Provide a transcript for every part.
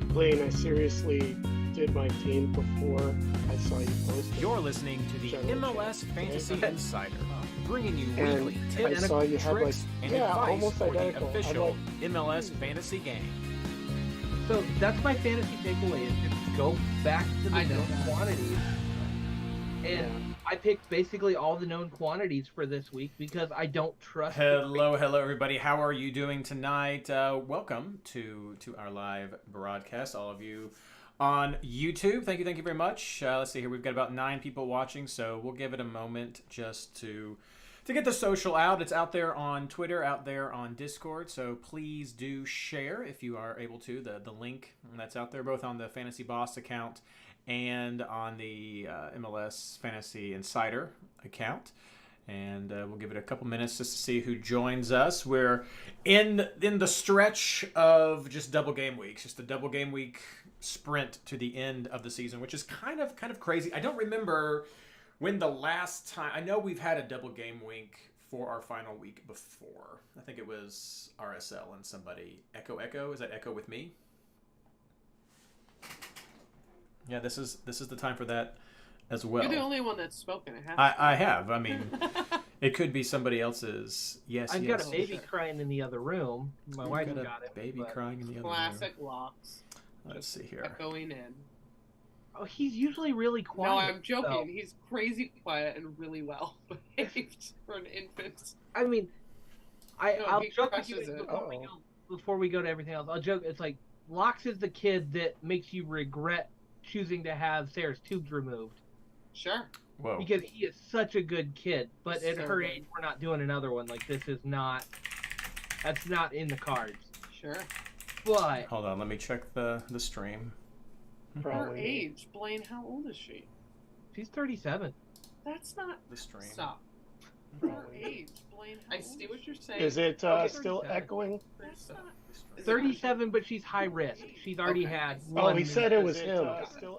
Blaine, I seriously did my team before I saw you post it. You're listening to the MLS Fantasy Insider, bringing you And weekly I tips, saw you had, tricks, and advice almost for the identical. official MLS fantasy game. So that's my fantasy takeaway, is just go back to the known quantities. And I picked basically all the known quantities for this week because I don't trust. Hello everybody. How are you doing tonight? Welcome to our live broadcast, all of you on YouTube. Thank you very much. Let's see here. We've got about 9 people watching, so we'll give it a moment just to get the social out. It's out there on Twitter, out there on Discord, so please do share if you are able to. The link that's out there, both on the Fantasy Boss account and on the MLS Fantasy Insider account. And we'll give it a couple minutes just to see who joins us. We're in the stretch of just double game weeks, just a double game week sprint to the end of the season, which is kind of crazy. I don't remember when the last time. I know we've had a double game week for our final week before. I think it was RSL and somebody Echo. Is that Echo with me? Yeah, this is the time for that as well. You're the only one that's spoken. I have. I mean, it could be somebody else's. Yes, I've got a baby crying in the other room. My wife got it. Baby crying in the other room. Classic locks. Let's see here. Going in. Oh, he's usually really quiet. No, I'm joking. So. He's crazy quiet and really well behaved for an infant. I mean, I'll joke with you it. before we go to everything else. I'll joke. It's like Locks is the kid that makes you regret choosing to have Sarah's tubes removed. Sure. Whoa. Because he is such a good kid, but He's at so her good. age, we're not doing another one. Like, this is not. That's not in the cards. Sure. But Hold on, let me check the stream. Her Probably. age, Blaine. How old is she? she's 37. That's not. The stream. Stop. Her age, Blaine. I see what you're saying. Is it Okay, still 37. echoing? That's not. Is it 37, but she's high risk. She's already Okay. had Oh, one. he said it was him.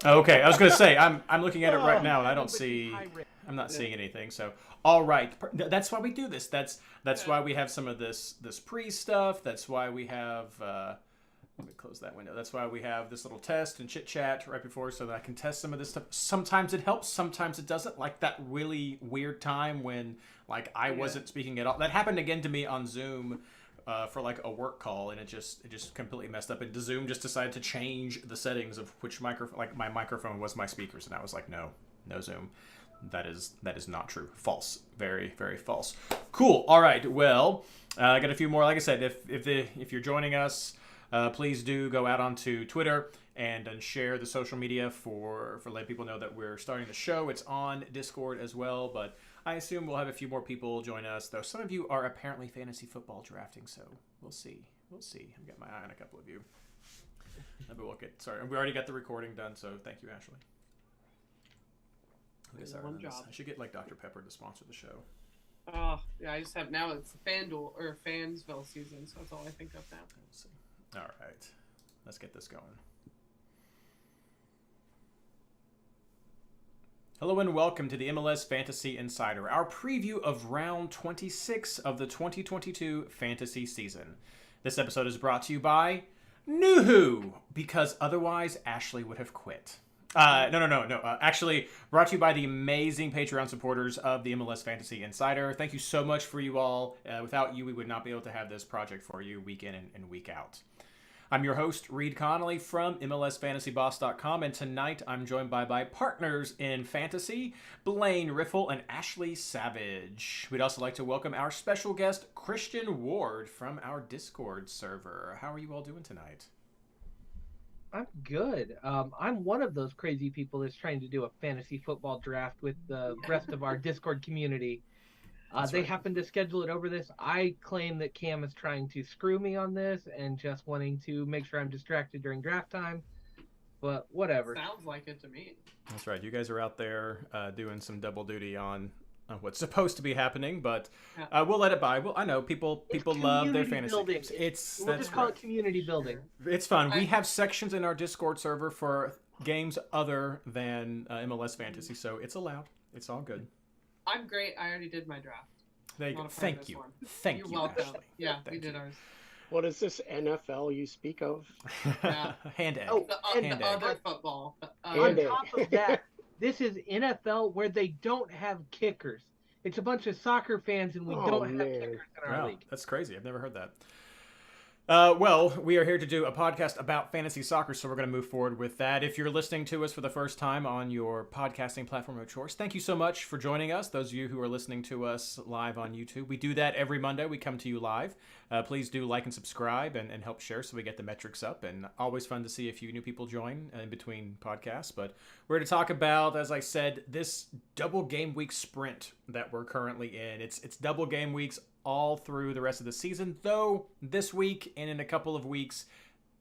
Okay, I was gonna say I'm looking at it right now and I don't But she's see. high risk. I'm not seeing anything. So all right, that's why we do this. That's why we have some of this pre stuff. That's why we have. Let me close that window. That's why we have this little test and chit chat right before, so that I can test some of this stuff. Sometimes it helps, sometimes it doesn't. Like that really weird time when like I wasn't speaking at all. That happened again to me on Zoom. For like a work call, and it just completely messed up. And Zoom just decided to change the settings of which microphone, like my microphone was my speakers, and I was like, no Zoom, that is not true, false, very false. Cool. All right. Well, I got a few more. Like I said, if you're joining us, please do go out onto Twitter and share the social media for letting people know that we're starting the show. It's on Discord as well, but I assume we'll have a few more people join us, though some of you are apparently fantasy football drafting, so we'll see. I've got my eye on a couple of you. But we'll get started. We already got the recording done, so thank you, Ashley. One job. I should get like Dr. Pepper to sponsor the show. Oh, yeah. I just have now. It's FanDuel or Fansville season, so that's all I think of now. Let's see. All right, let's get this going. Hello and welcome to the MLS Fantasy Insider, our preview of round 26 of the 2022 fantasy season. This episode is brought to you by Noohoo, because otherwise Ashley would have quit. No. Actually, brought to you by the amazing Patreon supporters of the MLS Fantasy Insider. Thank you so much for you all. Without you, we would not be able to have this project for you week in and week out. I'm your host, Reed Connolly from MLSFantasyBoss.com, and tonight I'm joined by my partners in fantasy, Blaine Riffle and Ashley Savage. We'd also like to welcome our special guest, Christian Ward, from our Discord server. How are you all doing tonight? I'm good. I'm one of those crazy people that's trying to do a fantasy football draft with the rest of our Discord community. They happen to schedule it over this. I claim that Cam is trying to screw me on this and just wanting to make sure I'm distracted during draft time. But whatever. Sounds like it to me. That's right. You guys are out there doing some double duty on what's supposed to be happening, but we'll let it by. Well, I know people love their fantasy building. games. We'll just call it community building. It's fun. We have sections in our Discord server for games other than MLS Fantasy, so it's allowed. It's all good. I'm great. I already did my draft. Thank you. Thank you. You're welcome. Ashley. Yeah, Thank we did you. ours. What is this NFL you speak of? Yeah. Hand egg. Oh, and Hand The egg. other football. on And egg. top of that, this is NFL where they don't have kickers. It's a bunch of soccer fans, and we Oh don't have man. kickers in our Wow, league. that's crazy. I've never heard that. Well, we are here to do a podcast about fantasy soccer, so we're going to move forward with that. If you're listening to us for the first time on your podcasting platform of choice, thank you so much for joining us. Those of you who are listening to us live on YouTube, we do that every Monday. We come to you live. Please do like and subscribe and help share so we get the metrics up. And always fun to see a few new people join in between podcasts. But we're going to talk about, as I said, this double game week sprint that we're currently in. It's double game weeks all through the rest of the season, though this week and in a couple of weeks,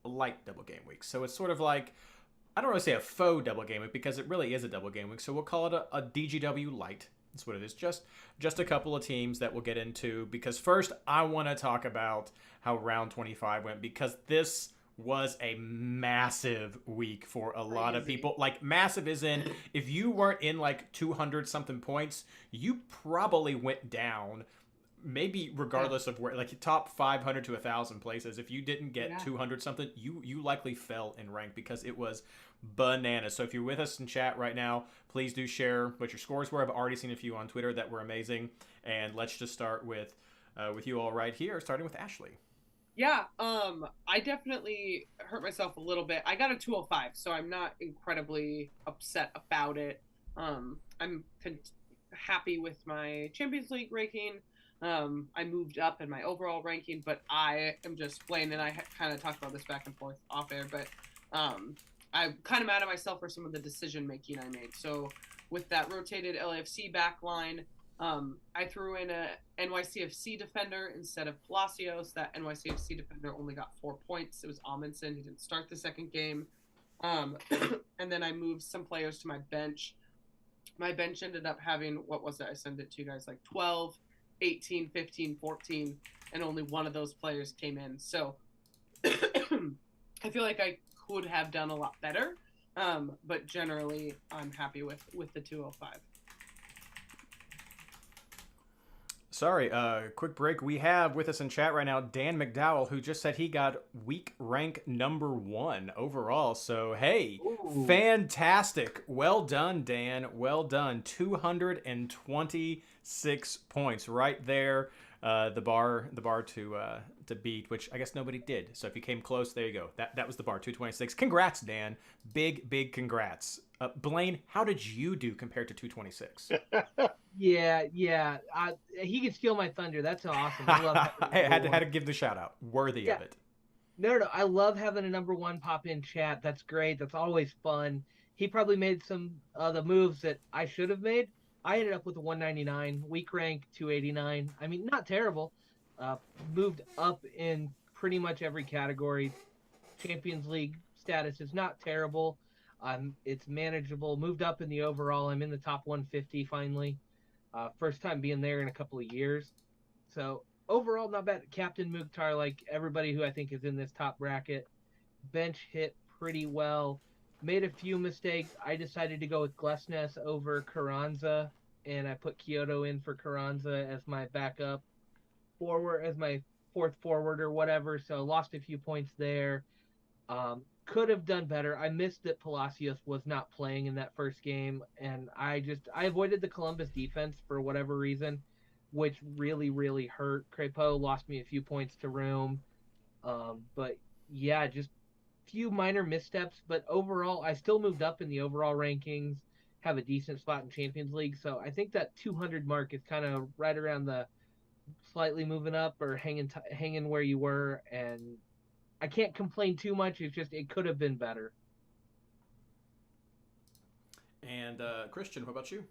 light double game weeks. So it's sort of like, I don't really say a faux double game week because it really is a double game week. So we'll call it a DGW light. That's what it is. Just a couple of teams that we'll get into, because first I want to talk about how round 25 went, because this was a massive week for a lot of people. Like, massive is in, if you weren't in like 200 something points, you probably went down. Maybe regardless of where, like top 500 to 1,000 places, if you didn't get 200 something, you likely fell in rank because it was bananas. So if you're with us in chat right now, please do share what your scores were. I've already seen a few on Twitter that were amazing. And let's just start with you all right here, starting with Ashley. Yeah, I definitely hurt myself a little bit. I got a 205, so I'm not incredibly upset about it. I'm happy with my Champions League ranking. I moved up in my overall ranking, but I am just plain, and I kind of talked about this back and forth off air, but I'm kind of mad at myself for some of the decision making I made. So with that rotated LAFC back line, I threw in a NYCFC defender instead of Palacios. That NYCFC defender only got 4 points. It was Amundsen. He didn't start the second game. And then I moved some players to my bench. My bench ended up having, what was it? I sent it to you guys, like 12, 18, 15, 14, and only one of those players came in. So I feel like I could have done a lot better, but generally I'm happy with the 205. Sorry, quick break. We have with us in chat right now Dan McDowell, who just said he got week rank number 1 overall. So, hey, Ooh. fantastic. Well done, Dan. Well done. 226 points right there. The bar to beat, which I guess nobody did. So if you came close, there you go. That was the bar, 226. Congrats, Dan. Big congrats. Blaine, how did you do compared to 226? Yeah. He can steal my thunder. That's awesome. I love I had to give the shout out. Worthy of it. No. I love having a number 1 pop in chat. That's great. That's always fun. He probably made some the moves that I should have made. I ended up with a 199, week rank 289. I mean, not terrible. Moved up in pretty much every category. Champions League status is not terrible. It's manageable. Moved up in the overall. I'm in the top 150 finally. First time being there in a couple of years. So overall, not bad. Captain Mukhtar, like everybody who I think is in this top bracket. Bench hit pretty well. Made a few mistakes. I decided to go with Glesnes over Carranza, and I put Kyoto in for Carranza as my backup forward, as my fourth forward or whatever. So lost a few points there. Could have done better. I missed that Palacios was not playing in that first game, and I avoided the Columbus defense for whatever reason, which really hurt. Crepeau lost me a few points to Rome. But yeah, just few minor missteps, but overall I still moved up in the overall rankings, have a decent spot in Champions League. So I think that 200 mark is kind of right around the slightly moving up or hanging where you were, and I can't complain too much. It's just it could have been better. And Christian, what about you?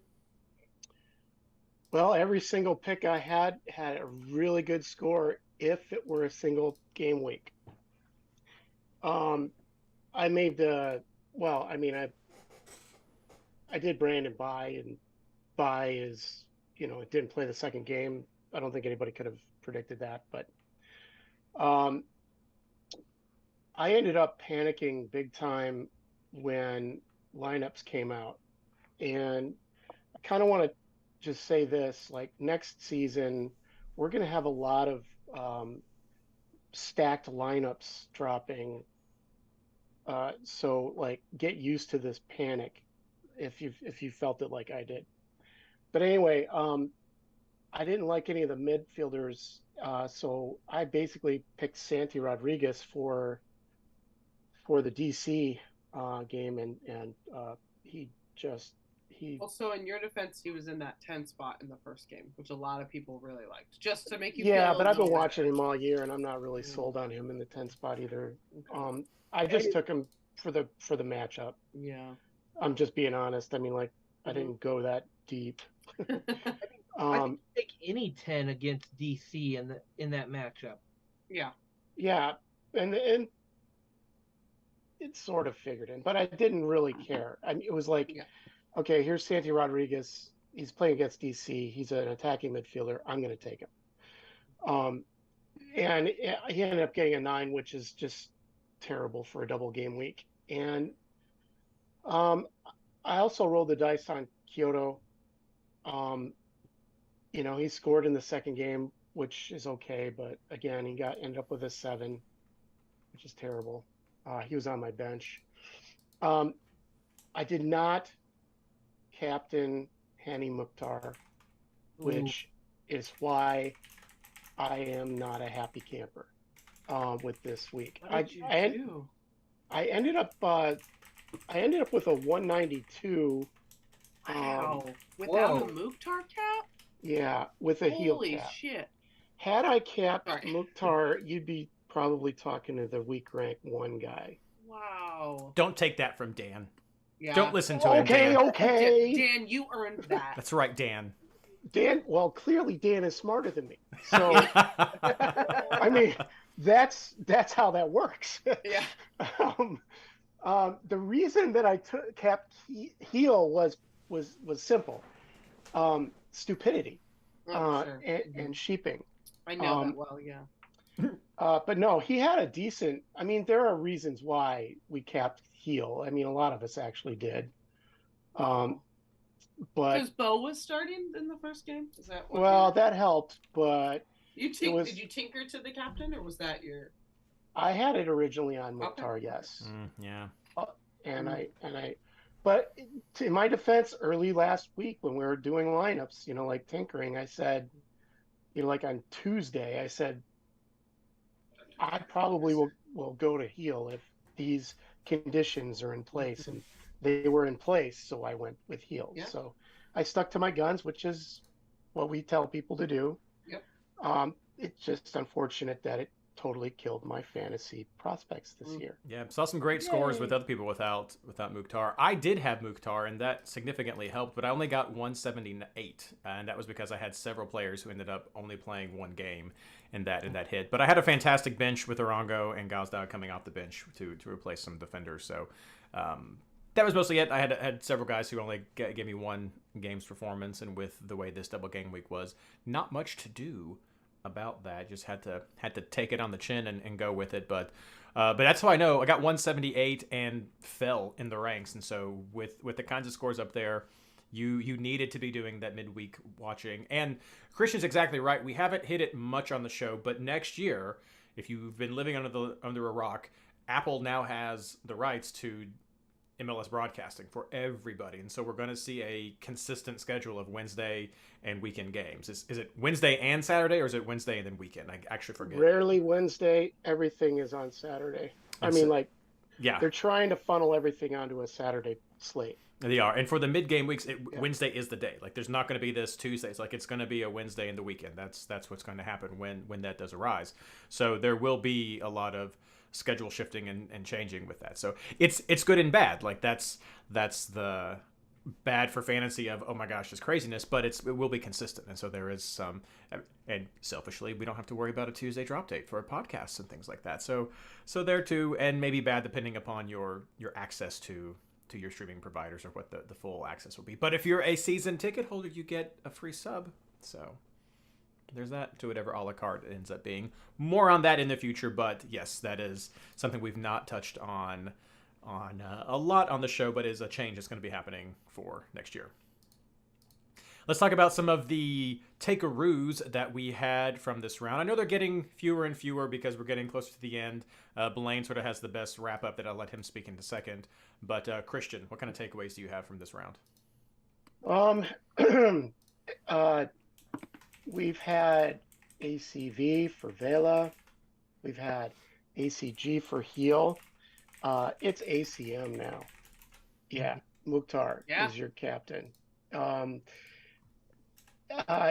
Well, every single pick I had a really good score if it were a single game week. I made I did Brandon Bye, and Bye is, it didn't play the second game. I don't think anybody could have predicted that, but I ended up panicking big time when lineups came out. And I kind of want to just say this, like next season, we're going to have a lot of stacked lineups dropping. So like get used to this panic if you felt it like I did. But anyway, I didn't like any of the midfielders, so I basically picked Santi Rodriguez for the DC game, and he just he Also, in your defense, he was in that 10 spot in the first game, which a lot of people really liked. Just to make you yeah, feel a but I've been little watching better. him all year, and I'm not really Mm. sold on him in the 10 spot either. Okay. I just Hey, took him for the matchup. Yeah. I'm just being honest. I mean, like I Mhm. didn't go that deep. I think Um, you take any 10 against DC in that matchup. Yeah. yeah, and it sort of figured in, but I didn't really care. I mean, it was like, Yeah. okay, here's Santi Rodriguez. He's playing against DC. He's an attacking midfielder. I'm going to take him. Um, and he ended up getting a 9, which is just terrible for a double game week. And um, I also rolled the dice on Kyoto. Um, he scored in the second game, which is okay, but again, ended up with a 7, which is terrible. He was on my bench. Um, I did not captain Hani Mukhtar, Ooh, which is why I am not a happy camper with this week. What did you do? I ended up with a 192. Wow. Whoa. Without a Mukhtar cap? Yeah, with a heel Holy cap. shit. Had I capped Sorry. Mukhtar, you'd be probably talking to the weak rank 1 guy. Wow. Don't take that from Dan. Yeah. Don't listen to him, Dan. Okay. Dan, you earned that. That's right, Dan. Dan, well, clearly Dan is smarter than me. So, I mean, that's how that works. Yeah. The reason that I kept heel was simple. Stupidity Oh, sure. and sheeping. I know that well, yeah. But no, he had a decent. I mean, there are reasons why we capped heel. I mean, a lot of us actually did. But Because Bo was starting in the first game? Is that what well, that helped. But did you tinker to the captain, or was that your? I had it originally on Mukhtar, Okay. yes, Yeah. and but in my defense, early last week when we were doing lineups, like tinkering, I said, like on Tuesday, I said I probably will go to heel if these conditions are in place, and they were in place, so I went with heel. Yeah. So I stuck to my guns, which is what we tell people to do. Yep. It's just unfortunate that it totally killed my fantasy prospects this year. Yeah, saw some great scores with other people without Mukhtar. I did have Mukhtar, and that significantly helped, but I only got 178, and that was because I had several players who ended up only playing 1 game in that hit. But I had a fantastic bench with Arango and Gazdag coming off the bench to replace some defenders. So that was mostly it. I had several guys who only gave me 1 game's performance, and with the way this double game week was, not much to do about that. Just had to take it on the chin and go with it. But that's how I know I got 178 and fell in the ranks. And so with the kinds of scores up there, you needed to be doing that midweek watching. And Christian's exactly right. We haven't hit it much on the show, but next year, if you've been living under a rock, Apple now has the rights to MLS broadcasting for everybody, and so we're going to see a consistent schedule of Wednesday and weekend games. Is it Wednesday and Saturday, or is it Wednesday and then weekend? I actually forget. Rarely Wednesday. Everything is on Saturday. I mean, like, yeah, they're trying to funnel everything onto a Saturday slate. they are. And for the mid-game weeks, Wednesday is the day. Like, there's not going to be this Tuesday. It's like it's going to be a Wednesday and the weekend. That's what's going to happen when that does arise. So there will be a lot of schedule shifting and changing with that. So it's good and bad. Like that's the bad for fantasy of, oh my gosh, this craziness, but it will be consistent. And so there is some, and selfishly, we don't have to worry about a Tuesday drop date for podcasts and things like that. So there too, and maybe bad depending upon your access to your streaming providers or what the full access will be. But if you're a season ticket holder, you get a free sub. So there's that to whatever a la carte ends up being. More on that in the future, but yes, that is something we've not touched on a lot on the show, but is a change that's going to be happening for next year. let's talk about some of the takearoos that we had from this round. I know they're getting fewer and fewer because we're getting closer to the end. Blaine sort of has the best wrap up that I'll let him speak in a second. But Christian, what kind of takeaways do you have from this round? We've had ACV for Vela. We've had ACG for Heel. It's ACM now. Yeah, Mukhtar is your captain.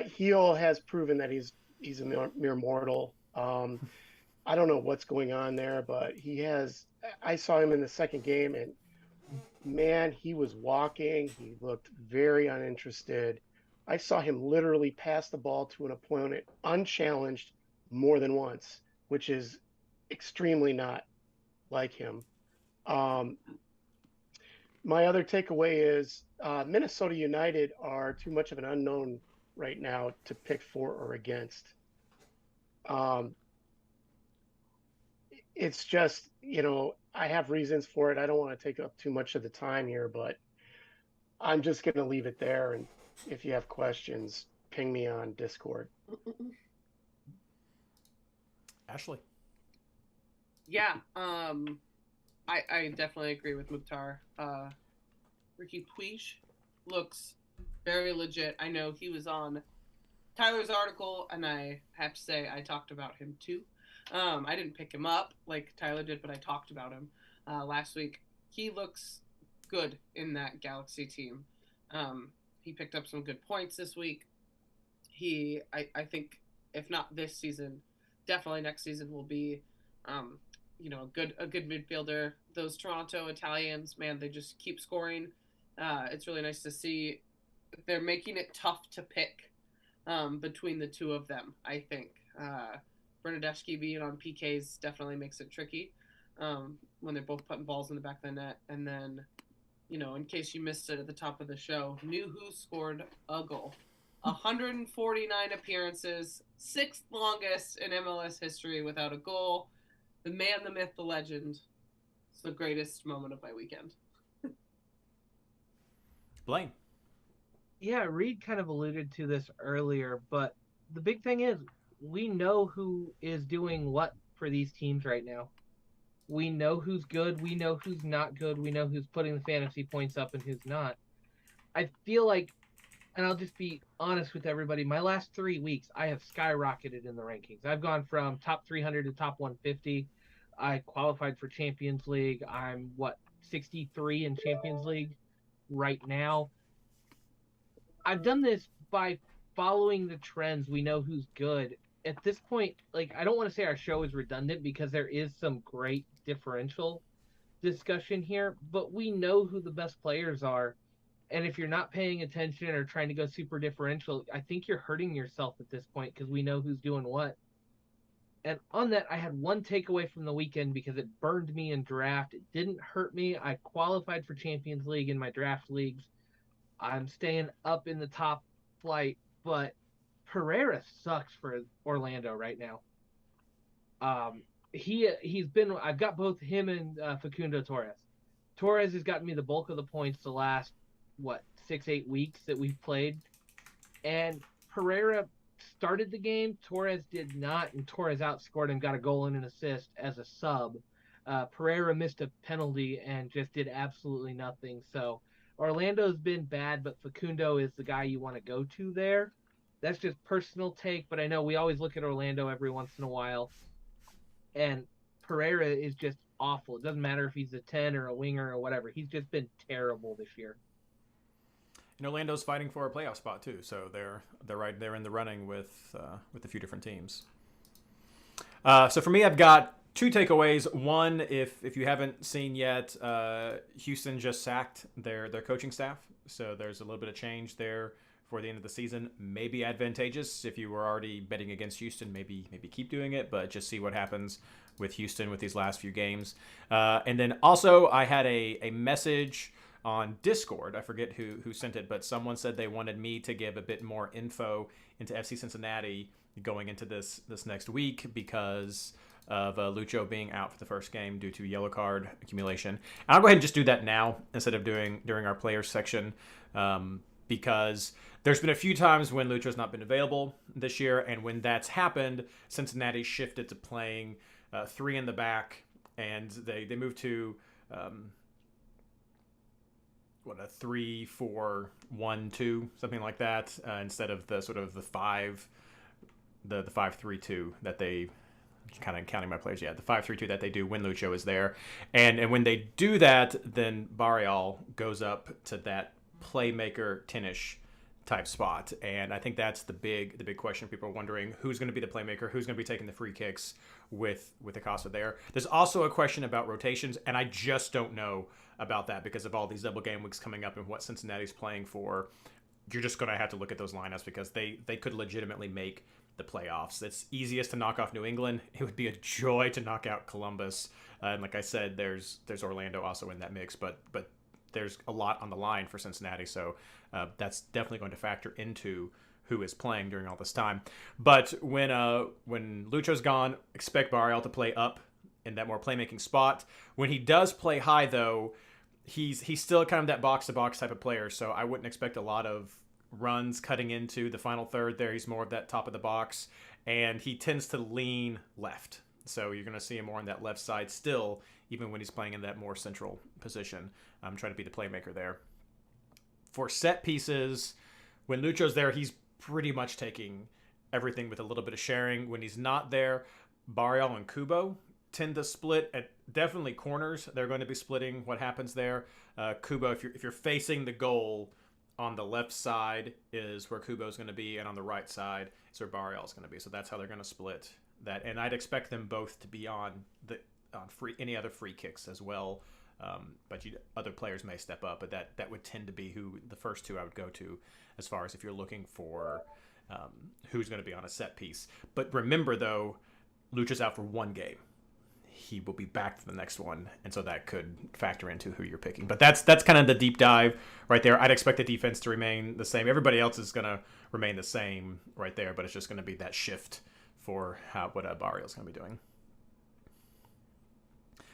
Heel has proven that he's a mere mortal. I don't know what's going on there, but he has. I saw him in the second game, and man, he was walking. He looked very uninterested. I saw him literally pass the ball to an opponent unchallenged more than once, which is extremely not like him. My other takeaway is Minnesota United are too much of an unknown right now to pick for or against. It's just, I have reasons for it. I don't want to take up too much of the time here, but I'm just going to leave it there. And if you have questions, ping me on Discord. Ashley. Yeah, I definitely agree with Mukhtar. Ricky Puig looks very legit. I know he was on Tyler's article, and I have to say I talked about him too. I didn't pick him up like Tyler did, but I talked about him last week. He looks good in that Galaxy team. He picked up some good points this week. I think, if not this season, definitely next season will be, a good midfielder. Those Toronto Italians, man, they just keep scoring. It's really nice to see. They're making it tough to pick between the two of them, I think. Bernadeschi being on PKs definitely makes it tricky when they're both putting balls in the back of the net. And then, in case you missed it at the top of the show, New Who scored a goal. 149 appearances, 6th longest in MLS history without a goal. The man, the myth, the legend. It's the greatest moment of my weekend. Blaine. Yeah, Reed kind of alluded to this earlier, but the big thing is we know who is doing what for these teams right now. We know who's good. We know who's not good. We know who's putting the fantasy points up and who's not. I feel like, and I'll just be honest with everybody, my last 3 weeks, I have skyrocketed in the rankings. I've gone from top 300 to top 150. I qualified for Champions League. I'm, 63 in Champions League right now. I've done this by following the trends. We know who's good. At this point, I don't want to say our show is redundant because there is some great differential discussion here, but we know who the best players are. And if you're not paying attention or trying to go super differential, I think you're hurting yourself at this point because we know who's doing what. And on that, I had one takeaway from the weekend because it burned me in draft. It didn't hurt me. I qualified for Champions League in my draft leagues. I'm staying up in the top flight, but Pereira sucks for Orlando right now. He's been. I've got both him and Facundo Torres. Torres has gotten me the bulk of the points the last 6-8 weeks that we've played, and Pereira started the game. Torres did not, and Torres outscored him, got a goal and an assist as a sub. Pereira missed a penalty and just did absolutely nothing. So Orlando's been bad, but Facundo is the guy you want to go to there. That's just personal take, but I know we always look at Orlando every once in a while, and Pereira is just awful. It doesn't matter if he's a 10 or a winger or whatever. He's just been terrible this year. And Orlando's fighting for a playoff spot too, so they're right there in the running with a few different teams. So for me, I've got 2 takeaways. One, if you haven't seen yet, Houston just sacked their coaching staff, so there's a little bit of change there for the end of the season. Maybe advantageous if you were already betting against Houston. Maybe keep doing it, but just see what happens with Houston with these last few games. And then also, I had a message on Discord. I forget who sent it, but someone said they wanted me to give a bit more info into FC Cincinnati going into this next week because of Lucho being out for the first game due to yellow card accumulation. And I'll go ahead and just do that now instead of during our players section. because there's been a few times when Lucho's not been available this year, and when that's happened, Cincinnati shifted to playing 3 in the back, and they moved to what, a 3-4-1-2, something like that, instead of the sort of the 5-3-2 that they, kind of counting my players, the 5-3-2 that they do when Lucho is there. And when they do that, then Barrial goes up to that playmaker 10-ish type spot. And I think that's the big question. People are wondering who's going to be the playmaker, who's going to be taking the free kicks with Acosta there. There's also a question about rotations, and I just don't know about that because of all these double game weeks coming up and what Cincinnati's playing for. You're just going to have to look at those lineups because they could legitimately make the playoffs. It's easiest to knock off New England. It would be a joy to knock out Columbus. And like I said, there's Orlando also in that mix, but there's a lot on the line for Cincinnati. So that's definitely going to factor into who is playing during all this time. But when Lucho's gone, expect Barrial to play up in that more playmaking spot. When he does play high, though, he's still kind of that box-to-box type of player. So I wouldn't expect a lot of runs cutting into the final third there. He's more of that top of the box, and he tends to lean left. So you're going to see him more on that left side still, even when he's playing in that more central position. I'm trying to be the playmaker there. For set pieces, when Lucho's there, he's pretty much taking everything with a little bit of sharing. When he's not there, Barrial and Kubo tend to split at definitely corners. They're going to be splitting what happens there. Kubo, if you're facing the goal, on the left side is where Kubo's going to be, and on the right side is where Barrial's going to be. So that's how they're going to split that. And I'd expect them both to be on any other free kicks as well. But other players may step up, but that would tend to be who the first two I would go to as far as if you're looking for who's going to be on a set piece. But remember, though, Lucha's out for 1 game. He will be back for the next one, and so that could factor into who you're picking. But that's kind of the deep dive right there. I'd expect the defense to remain the same. Everybody else is going to remain the same right there, but it's just going to be that shift for what Barrial's going to be doing.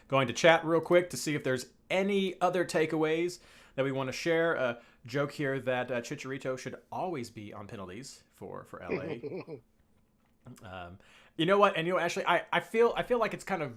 Going to chat real quick to see if there's any other takeaways that we want to share. A joke here that Chicharito should always be on penalties for LA. You know what? And Ashley, I feel like it's kind of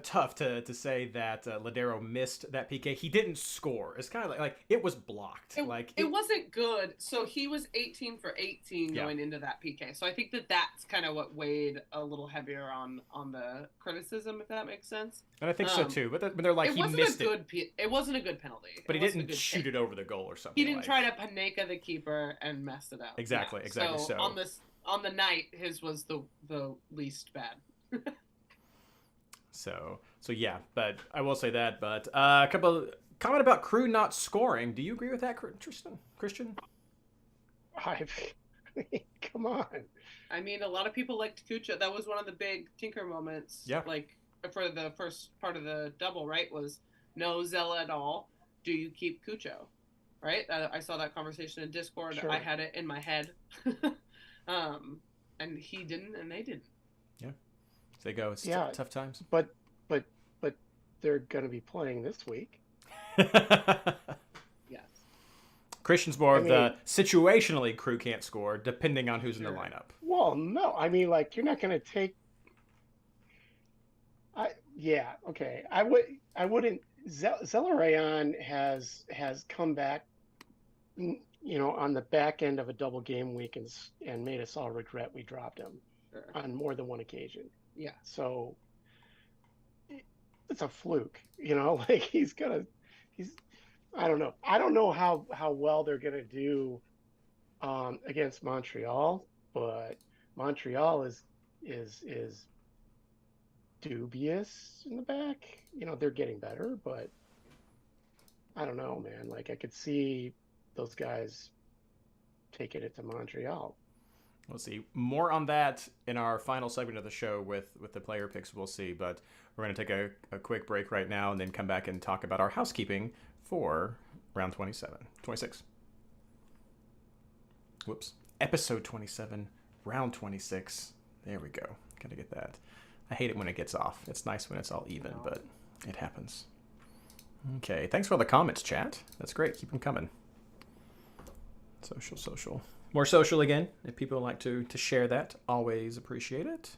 tough to say that Ladero missed that PK. He didn't score. It's kind of like it was blocked. It wasn't good. So he was 18 for 18 going into that PK. So I think that's kind of what weighed a little heavier on the criticism, if that makes sense. And I think so too. But they're like, he missed it. It wasn't a good penalty. But he didn't shoot it over the goal or something. He didn't try to Panenka the keeper and mess it up. Exactly. So on the night, his was the least bad. So yeah, but I will say that. But a couple comment about Crew not scoring. Do you agree with that, Christian? Come on. I mean, a lot of people liked Kucha. That was one of the big Tinker moments. Yeah. Like for the first part of the double, right? Was no Zella at all. Do you keep Cucho? Right. I saw that conversation in Discord. Sure. I had it in my head. And he didn't, and they didn't. Yeah. So they go. It's tough times. But they're going to be playing this week. Yes. Christian's more of the situationally Crew can't score, depending on who's in the lineup. Well, no. I mean, like, you're not going to take. Okay. I wouldn't. Zelarayan has come back, on the back end of a double game week and made us all regret we dropped him on more than one occasion. Yeah. So it's a fluke, like he's I don't know. I don't know how well they're going to do against Montreal, but Montreal is dubious in the back. They're getting better, but I don't know, man. Like, I could see those guys taking it to Montreal. We'll see. More on that in our final segment of the show with the player picks. We'll see. But we're going to take a quick break right now and then come back and talk about our housekeeping for round 26. Whoops. Episode 27, round 26. There we go. Got to get that. I hate it when it gets off. It's nice when it's all even, but it happens. Okay. Thanks for all the comments, chat. That's great. Keep them coming. Social. More social again. If people would like to share that, always appreciate it.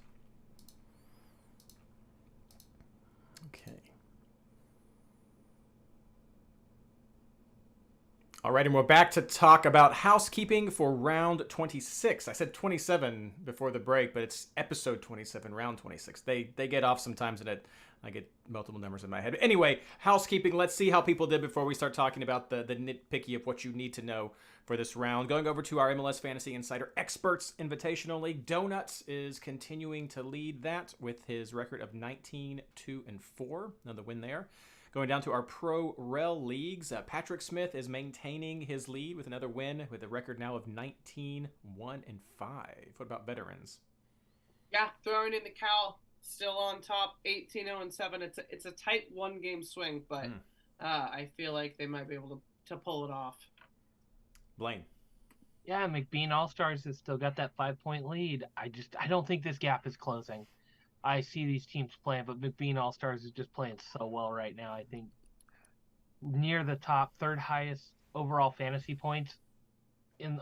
Okay. All right, and we're back to talk about housekeeping for round 26. I said 27 before the break, but it's episode 27, round 26. They get off sometimes, and I get multiple numbers in my head. Anyway, housekeeping. Let's see how people did before we start talking about the nitpicky of what you need to know for this round. Going over to our MLS Fantasy Insider Experts Invitational League. Donuts is continuing to lead that with his record of 19-2-4. Another win there. Going down to our Pro Rel Leagues, Patrick Smith is maintaining his lead with another win with a record now of 19-1-5. What about veterans? Yeah, throwing in the Cal, still on top, 18-0-7. It's a tight one-game swing, but I feel like they might be able to pull it off. Blaine. Yeah, McBean All-Stars has still got that 5-point lead. I don't think this gap is closing. I see these teams playing, but McBean All-Stars is just playing so well right now. I think near the top, third highest overall fantasy points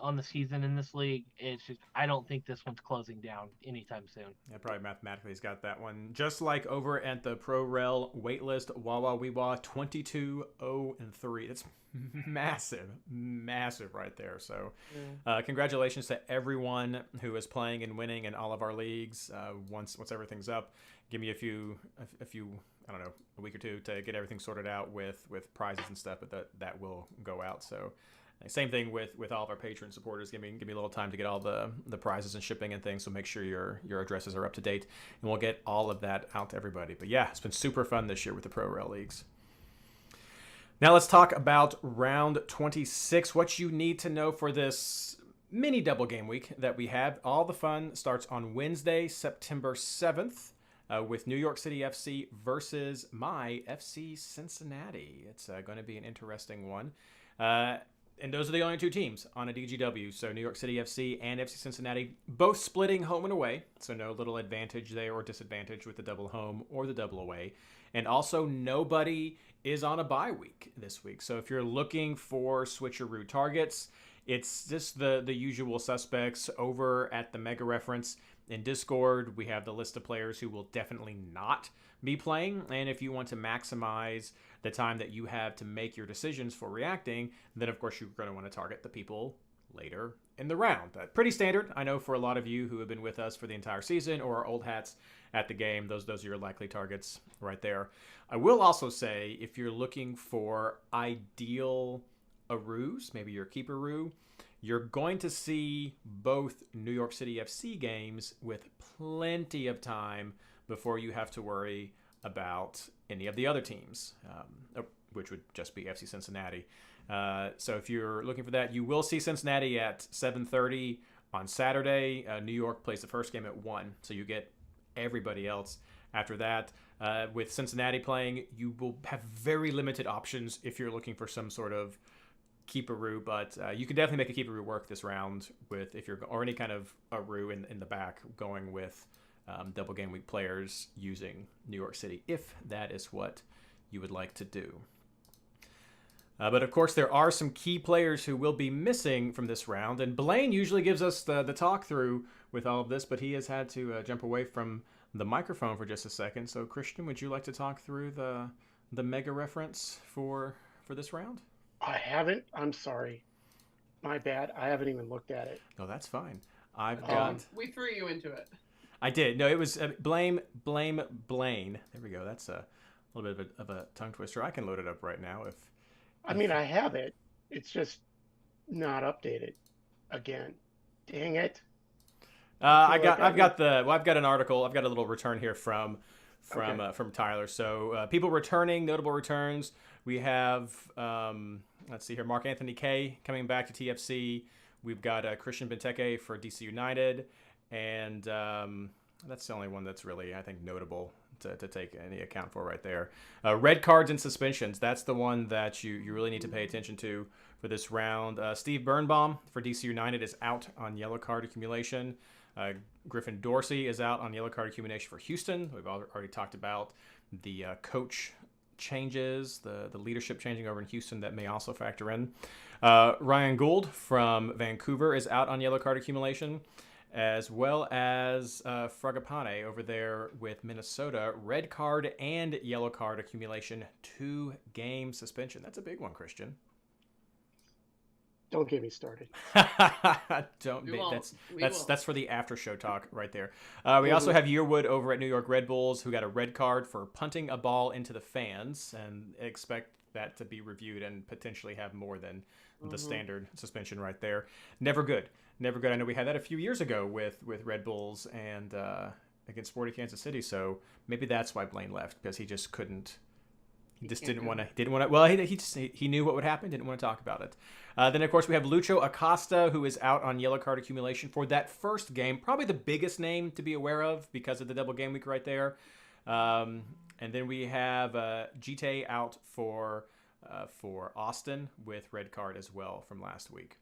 on the season in this league. It's just, I don't think this one's closing down anytime soon. Yeah, probably mathematically he's got that one. Just like over at the Pro Rel waitlist, Wawa Weewa 22-0-3. It's massive right there. So congratulations to everyone who is playing and winning in all of our leagues. Once everything's up, give me a few I don't know, a week or two to get everything sorted out with prizes and stuff, but that will go out. So same thing with all of our patron supporters. Give me a little time to get all the prizes and shipping and things. So make sure your addresses are up to date, and we'll get all of that out to everybody. But yeah, it's been super fun this year with the Pro Rel Leagues. Now let's talk about round 26. What you need to know for this mini double game week that we have. All the fun starts on Wednesday, September 7th. With New York City FC versus my FC Cincinnati. It's going to be an interesting one. And those are the only two teams on a DGW. So New York City FC and FC Cincinnati both splitting home and away. So no little advantage there or disadvantage with the double home or the double away. And also nobody is on a bye week this week. So if you're looking for switcheroo targets, it's just the usual suspects over at the Mega Reference. In Discord, we have the list of players who will definitely not be playing. And if you want to maximize the time that you have to make your decisions for reacting, then of course you're going to want to target the people later in the round. Pretty standard. I know for a lot of you who have been with us for the entire season or are old hats at the game, those are your likely targets right there. I will also say, if you're looking for ideal Aroos, maybe your keeper Roo, you're going to see both New York City FC games with plenty of time before you have to worry about any of the other teams, which would just be FC Cincinnati. So if you're looking for that, you will see Cincinnati at 7:30 on Saturday. New York plays the first game at 1, so you get everybody else after that. With Cincinnati playing, you will have very limited options if you're looking for some sort of keeperoo, but you can definitely make a keeperoo work this round with if you're or any kind of a roo in the back going with double game week players using New York City if that is what you would like to do. But of course there are some key players who will be missing from this round, and Blaine usually gives us the talk through with all of this, but he has had to jump away from the microphone for just a second. So Christian, would you like to talk through the Mega Reference for this round? I haven't. I'm sorry. My bad. I haven't even looked at it. No, that's fine. I've got. We threw you into it. I did. No, it was blame Blaine. There we go. That's a little bit of a tongue twister. I can load it up right now if. I mean, I have it. It's just not updated. Again, dang it. I've got an article. I've got a little return here from Tyler. So people returning, notable returns. We have let's see here, Mark Anthony Kay coming back to TFC. We've got Christian Benteke for DC United, and that's the only one that's really, I think, notable to take any account for right there. Red cards and suspensions. That's the one that you really need to pay attention to for this round. Steve Birnbaum for DC United is out on yellow card accumulation. Griffin Dorsey is out on yellow card accumulation for Houston. We've already talked about the coach changes, the leadership changing over in Houston that may also factor in. Ryan Gould from Vancouver is out on yellow card accumulation, as well as Fragapane over there with Minnesota. Red card and yellow card accumulation, 2-game suspension. That's a big one, Christian. Don't get me started. Don't We be. won't. That's for the after show talk right there. We also have Yearwood over at New York Red Bulls, who got a red card for punting a ball into the fans, and expect that to be reviewed and potentially have more than the standard suspension right there. Never good. Never good. I know we had that a few years ago with Red Bulls and against Sporting Kansas City, so maybe that's why Blaine left, because he just couldn't. He just didn't want to. Well, he knew what would happen. Didn't want to talk about it. Then of course we have Lucho Acosta, who is out on yellow card accumulation for that first game. Probably the biggest name to be aware of because of the double game week right there. And then we have Gite out for Austin with red card as well from last week.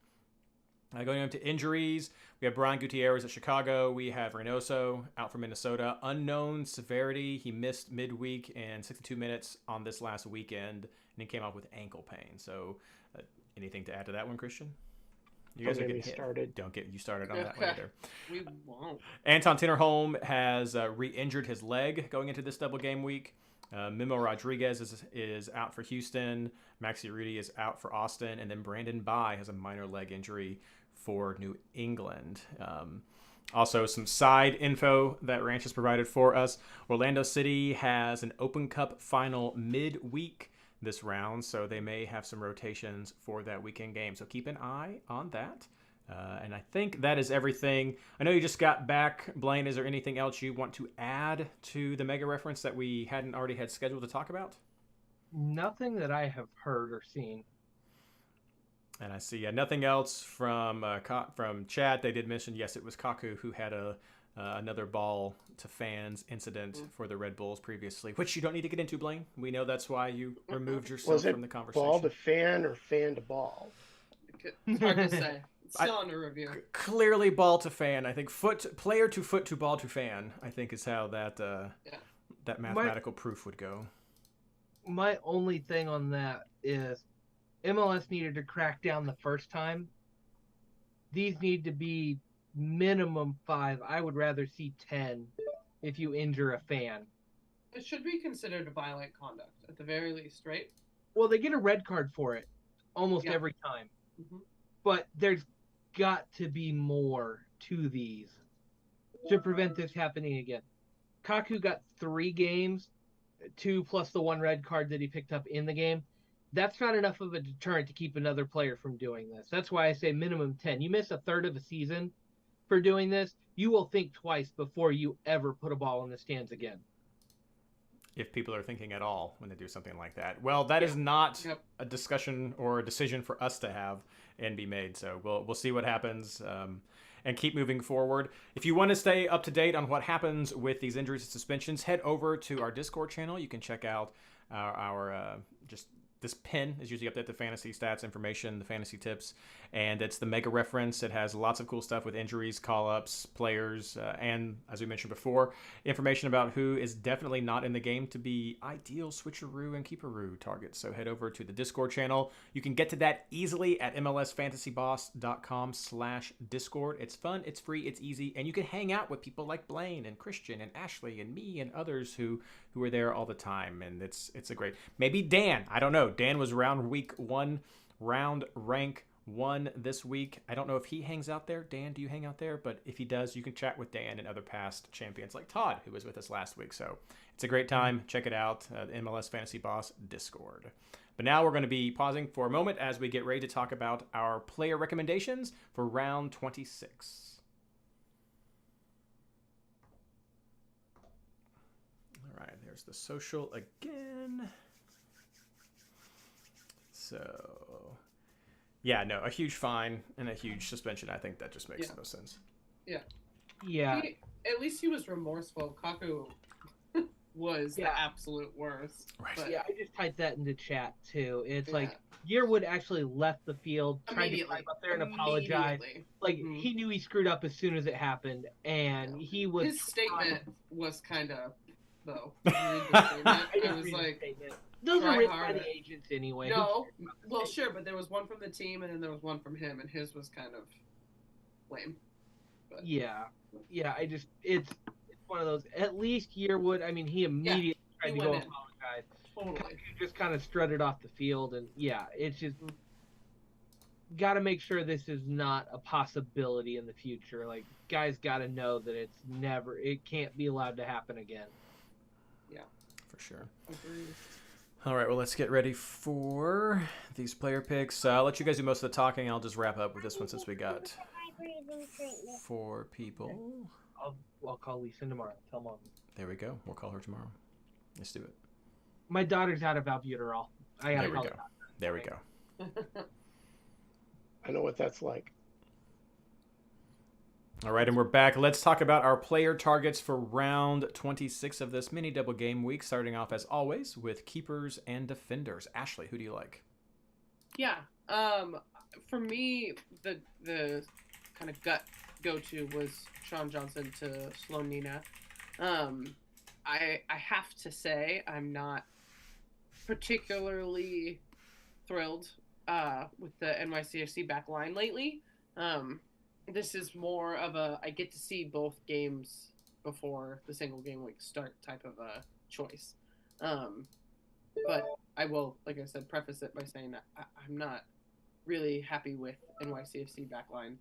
Going on to injuries, we have Brian Gutierrez at Chicago. We have Reynoso out for Minnesota. Unknown severity. He missed midweek and 62 minutes on this last weekend, and he came out with ankle pain. So anything to add to that one, Christian? You guys are getting started. Don't get you started on that one either. We won't. Anton Tinnerholm has re-injured his leg going into this double game week. Memo Rodriguez is out for Houston. Maxi Rudy is out for Austin. And then Brandon Bai has a minor leg injury for New England. Also, some side info that Ranch has provided for us. Orlando City has an Open Cup final midweek this round, so they may have some rotations for that weekend game. So keep an eye on that. And I think that is everything. I know you just got back. Blaine, is there anything else you want to add to the mega reference that we hadn't already had scheduled to talk about? Nothing that I have heard or seen. And I see nothing else from chat. They did mention, yes, it was Kaku who had another ball to fans incident for the Red Bulls previously, which you don't need to get into, Blaine. We know that's why you removed yourself from the conversation. Ball to fan or fan to ball? It's hard to say. It's still under review. Clearly ball to fan. I think player to foot to ball to fan, I think is how that that mathematical proof would go. My only thing on that is MLS needed to crack down the first time. These need to be minimum 5. I would rather see 10 if you injure a fan. It should be considered violent conduct at the very least, right? Well, they get a red card for it almost every time. Mm-hmm. But there's got to be more to these to prevent this happening again. Kaku got 3 games, 2 plus the 1 red card that he picked up in the game. That's not enough of a deterrent to keep another player from doing this. That's why I say minimum 10. You miss a third of a season for doing this, you will think twice before you ever put a ball in the stands again. If people are thinking at all when they do something like that. Well, that is not a discussion or a decision for us to have and be made. So we'll see what happens and keep moving forward. If you want to stay up to date on what happens with these injuries and suspensions, head over to our Discord channel. You can check out our just this pin is usually update the fantasy stats information, the fantasy tips, and it's the mega reference. It has lots of cool stuff with injuries, call-ups, players, and as we mentioned before, information about who is definitely not in the game to be ideal switcheroo and keeperoo targets. So head over to the Discord channel. You can get to that easily at mlsfantasyboss.com/Discord. It's fun, it's free, it's easy, and you can hang out with people like Blaine and Christian and Ashley and me and others who are there all the time, and it's a great. Maybe Dan, I don't know. Dan was round rank 1 this week. I don't know if he hangs out there. Dan, do you hang out there? But if he does, you can chat with Dan and other past champions like Todd, who was with us last week. So it's a great time. Check it out, the MLS Fantasy Boss Discord. But now we're going to be pausing for a moment as we get ready to talk about our player recommendations for round 26. All right, there's the social again. So, yeah, no, a huge fine and a huge suspension. I think that just makes no sense. Yeah. Yeah. At least he was remorseful. Kaku was the absolute worst. Right. But... Yeah, I just typed that into chat, too. It's like, Yearwood actually left the field, tried to climb up there and apologize. Like, he knew he screwed up as soon as it happened, and he was... His statement was kind of, though. I was like... Those Try are written by harder. the agents anyway. Who No, cares about the well, state? sure, but there was one from the team, and then there was one from him, and his was kind of lame. But Yeah, yeah. It's one of those. At least Yearwood. I mean, he immediately tried he to go went in. apologize. Totally. He just kind of strutted off the field, and yeah, it's just got to make sure this is not a possibility in the future. Like, guys got to know that it can't be allowed to happen again. Yeah, For sure. agreed. All right, well, let's get ready for these player picks. I'll let you guys do most of the talking. I'll just wrap up with this one since we got 4 people. I'll call Lisa tomorrow. Tell Mom. There we go. We'll call her tomorrow. Let's do it. My daughter's out of albuterol. I gotta There we call go. her. There we go. I know what that's like. All right, and we're back. Let's talk about our player targets for round 26 of this mini double game week, starting off as always with keepers and defenders. Ashley, who do you like? Yeah. For me, the kind of gut go-to was Sean Johnson to Slonina. I have to say I'm not particularly thrilled with the NYCFC back line lately. This is more of I get to see both games before the single game week start type of a choice. But I will, like I said, preface it by saying that I'm not really happy with NYCFC backline.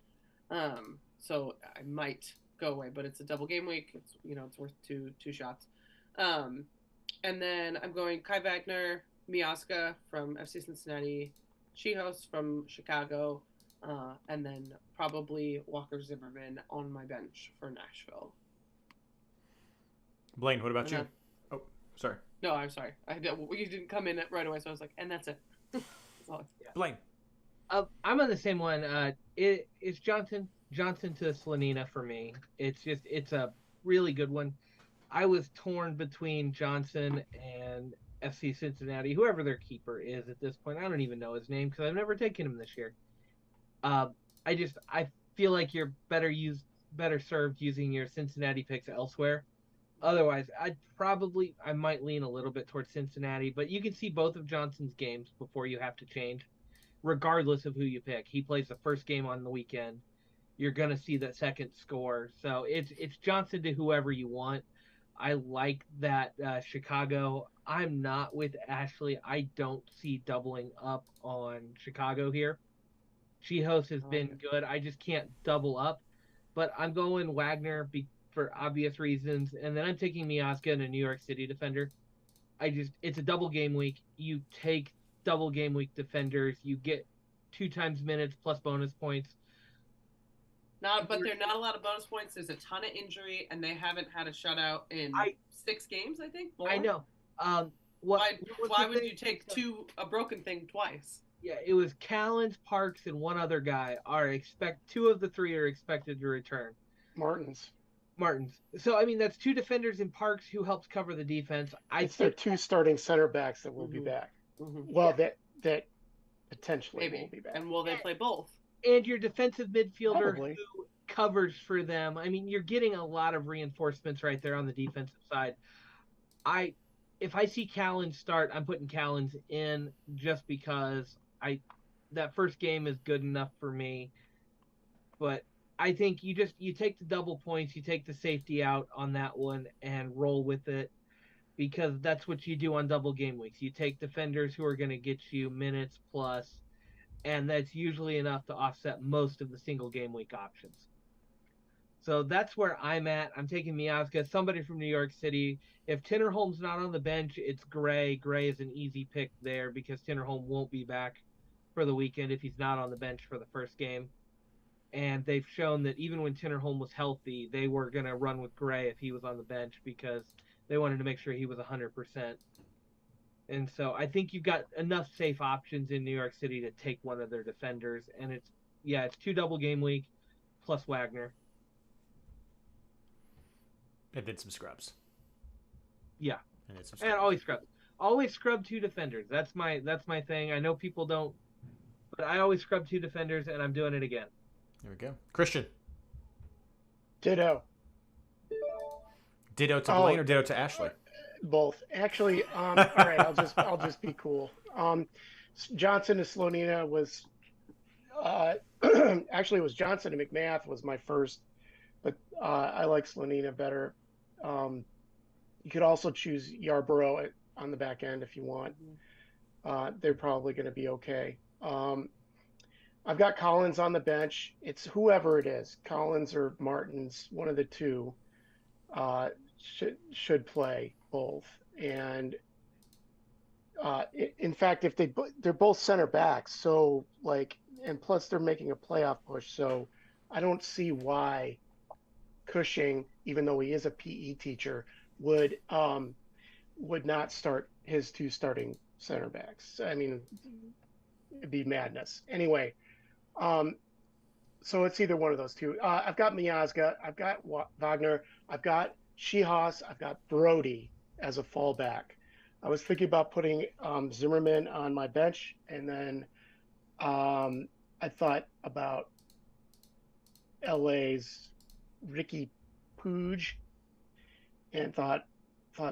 So I might go away, but it's a double game week. It's worth two shots. And then I'm going Kai Wagner, Miazga from FC Cincinnati, Chihos from Chicago, and then probably Walker Zimmerman on my bench for Nashville. Blaine, what about you? then- Oh, sorry. No, I'm sorry. You didn't come in right away, so I was like, and that's it. That's all. Blaine. I'm on the same one. It's Johnson to Slanina for me. It's a really good one. I was torn between Johnson and FC Cincinnati, whoever their keeper is at this point. I don't even know his name because I've never taken him this year. I feel like you're better served using your Cincinnati picks elsewhere. Otherwise, I might lean a little bit towards Cincinnati, but you can see both of Johnson's games before you have to change, regardless of who you pick. He plays the first game on the weekend. You're going to see that second score. So it's Johnson to whoever you want. I like that Chicago. I'm not with Ashley. I don't see doubling up on Chicago here. Chihos has been good. I just can't double up. But I'm going Wagner for obvious reasons. And then I'm taking Miazga and a New York City defender. It's a double game week. You take double game week defenders. You get 2 times minutes plus bonus points. But there are not a lot of bonus points. There's a ton of injury, and they haven't had a shutout in 6 games, I think. More. I know. Why would you take a broken thing twice? Yeah, it was Callens, Parks, and one other guy. 2 of the 3 are expected to return. Martins. So I mean, that's 2 defenders in Parks who helps cover the defense. It's their 2 starting center backs that will be back. Mm-hmm. Well, that potentially will be back. And will they play both? And your defensive midfielder Probably. who covers for them. I mean, you're getting a lot of reinforcements right there on the defensive side. If I see Callens start, I'm putting Callens in just because that first game is good enough for me. But I think you take the double points, you take the safety out on that one and roll with it, because that's what you do on double game weeks. You take defenders who are going to get you minutes plus, and that's usually enough to offset most of the single game week options. So that's where I'm at. I'm taking Miazga, somebody from New York City. If Tinnerholm's not on the bench, it's Gray. Gray is an easy pick there because Tinnerholm won't be back for the weekend if he's not on the bench for the first game. And they've shown that even when Tinnerholm was healthy, they were going to run with Gray if he was on the bench because they wanted to make sure he was 100%. And so I think you've got enough safe options in New York City to take one of their defenders. And it's 2 double game week plus Wagner. And then some scrubs. Yeah. And always scrub. Always scrub 2 defenders. That's my thing. I know people don't, but I always scrub 2 defenders, and I'm doing it again. There we go. Christian. Ditto. Ditto to Blaine or ditto to Ashley? Both. Actually, all right, I'll just be cool. Johnson to Slonina was uh, actually it was Johnson to McMath was my first, but I like Slonina better. Um, you could also choose Yarborough on the back end if you want. They're probably going to be okay. I've got Collins on the bench. It's whoever it is, Collins or Martins, one of the two should play both. And in fact, if they're both center backs, so like, and plus they're making a playoff push, so I don't see why Cushing, even though he is a PE teacher, would not start his two starting center backs. I mean, it'd be madness. Anyway, um, so it's either one of those two. I've got Miazga, I've got Wagner, I've got Shihas, I've got Brody as a fallback. I was thinking about putting Zimmerman on my bench, and then I thought about LA's Ricky Pooge, and thought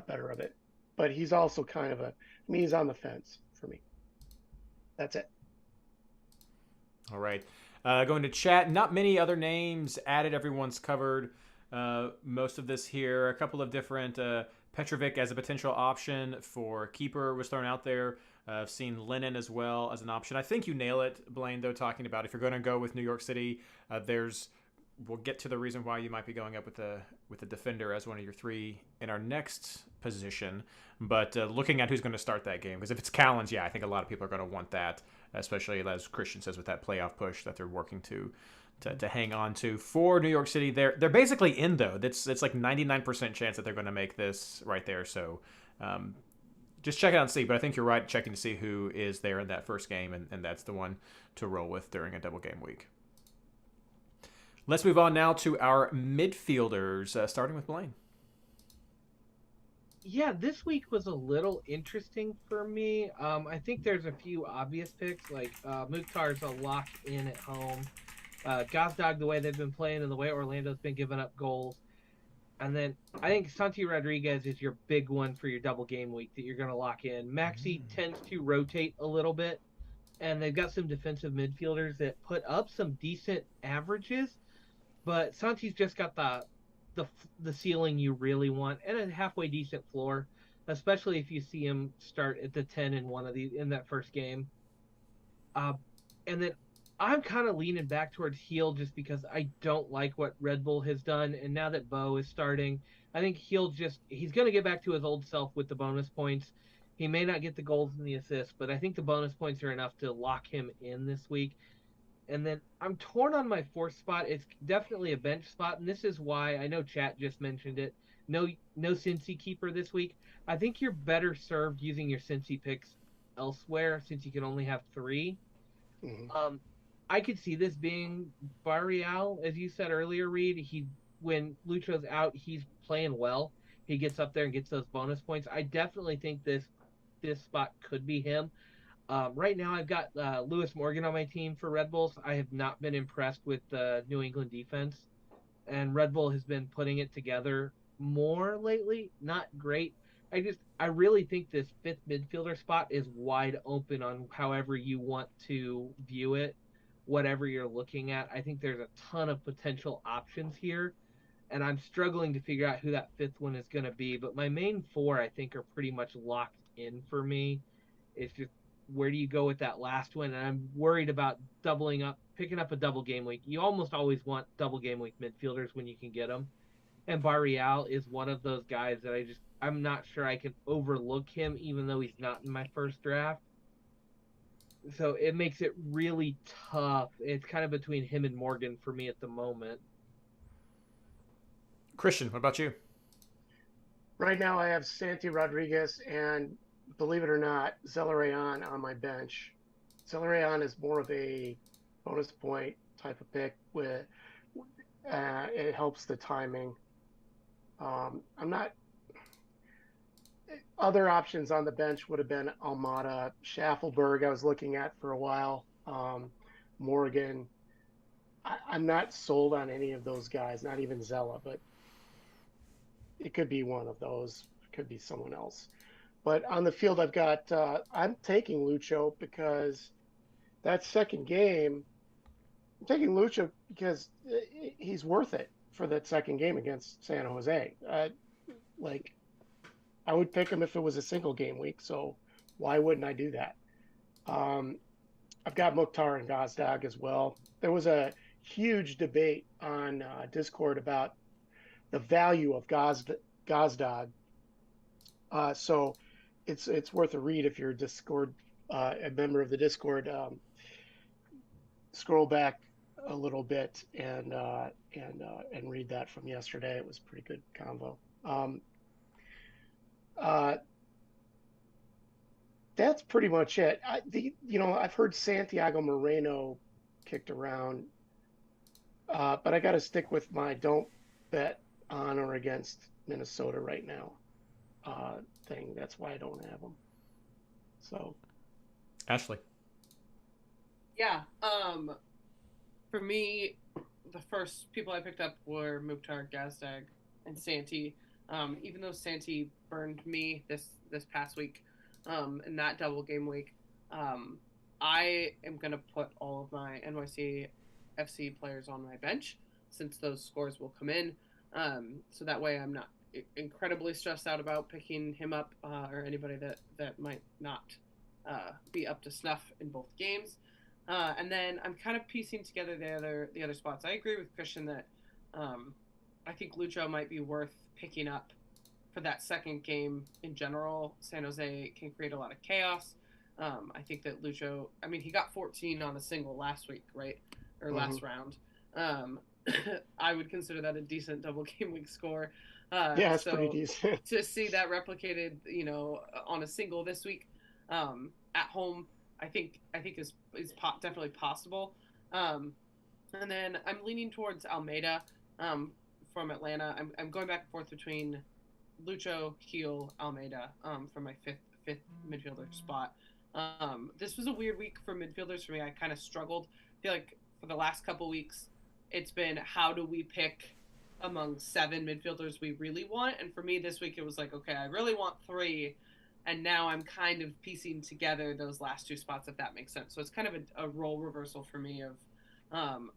better of it. But he's also kind of he's on the fence for me. That's it. All right. Going to chat. Not many other names added. Everyone's covered most of this here. A couple of different Petrovic as a potential option for keeper was thrown out there. I've seen Lennon as well as an option. I think you nail it, Blaine, though, talking about if you're going to go with New York City, we'll get to the reason why you might be going up with the defender as one of your three in our next position. But looking at who's going to start that game, because if it's Callens, yeah, I think a lot of people are going to want that, especially as Christian says with that playoff push that they're working to hang on to. For New York City, they're basically in, though. It's like 99% chance that they're going to make this right there. So just check it out and see. But I think you're right, checking to see who is there in that first game, and that's the one to roll with during a double game week. Let's move on now to our midfielders, starting with Blaine. Yeah, this week was a little interesting for me. I think there's a few obvious picks, like Mukhtar's a lock in at home. Gazdag, the way they've been playing and the way Orlando's been giving up goals. And then I think Santi Rodriguez is your big one for your double game week that you're going to lock in. Maxi tends to rotate a little bit, and they've got some defensive midfielders that put up some decent averages, but Santi's just got the ceiling you really want and a halfway decent floor, especially if you see him start at the 10 in that first game. And then I'm kind of leaning back towards Heel just because I don't like what Red Bull has done, and now that Bo is starting, I think he's going to get back to his old self with the bonus points. He may not get the goals and the assists, but I think the bonus points are enough to lock him in this week. And then I'm torn on my fourth spot. It's definitely a bench spot, and this is why I know chat just mentioned it. No Cincy keeper this week. I think you're better served using your Cincy picks elsewhere since you can only have 3. Mm-hmm. I could see this being Barreal, as you said earlier, Reed. When Lucho's out, he's playing well. He gets up there and gets those bonus points. I definitely think this spot could be him. Right now, I've got Lewis Morgan on my team for Red Bulls. I have not been impressed with the New England defense, and Red Bull has been putting it together more lately. Not great. I really think this 5th midfielder spot is wide open on however you want to view it, whatever you're looking at. I think there's a ton of potential options here, and I'm struggling to figure out who that 5th one is going to be. But my main 4, I think, are pretty much locked in for me. It's just, where do you go with that last one? And I'm worried about picking up a double game week. You almost always want double game week midfielders when you can get them. And Barreal is one of those guys that I'm not sure I can overlook him, even though he's not in my first draft. So it makes it really tough. It's kind of between him and Morgan for me at the moment. Christian, what about you? Right now, I have Santi Rodriguez and, believe it or not, Zelarayan on my bench. Zelarayan is more of a bonus point type of pick. It helps the timing. I'm not. Other options on the bench would have been Almada, Schaffelberg. I was looking at for a while. Morgan. I'm not sold on any of those guys. Not even Zella, but it could be one of those could be someone else. But on the field, I'm taking Lucho because that second game, I'm taking Lucho because he's worth it for that second game against San Jose. Like, I would pick him if it was a single game week, so why wouldn't I do that? Um, I've got Mukhtar and Gazdag as well. There was a huge debate on Discord about the value of Gazdag. So it's worth a read if you're a Discord a member of the Discord. Scroll back a little bit and read that from yesterday. It was a pretty good convo. Uh, that's pretty much it. I've heard Santiago Moreno kicked around, but I got to stick with my don't bet on or against Minnesota right now thing. That's why I don't have them. So, Ashley. Yeah. For me, the first people I picked up were Mukhtar, Gazdag, and Santi. Even though Santi burned me this past week, in that double game week, I am gonna put all of my NYC FC players on my bench since those scores will come in. So that way I'm not incredibly stressed out about picking him up or anybody that might not be up to snuff in both games. And then I'm kind of piecing together the other spots. I agree with Christian that I think Lucho might be worth picking up for that second game in general. San Jose can create a lot of chaos. I think that Lucho, I mean, he got 14 on a single last week, right? Or last round. I would consider that a decent double game week score. yeah, it's pretty decent. To see that replicated, on a single this week at home, I think is definitely possible. And then I'm leaning towards Almeida from Atlanta. I'm going back and forth between Lucho, Heel, Almeida for my fifth midfielder spot. This was a weird week for midfielders for me. I kind of struggled. I feel like for the last couple weeks, it's been how do we pick among 7 midfielders we really want? And for me this week, it was like, okay, I really want 3. And now I'm kind of piecing together those last 2 spots, if that makes sense. So it's kind of a role reversal for me of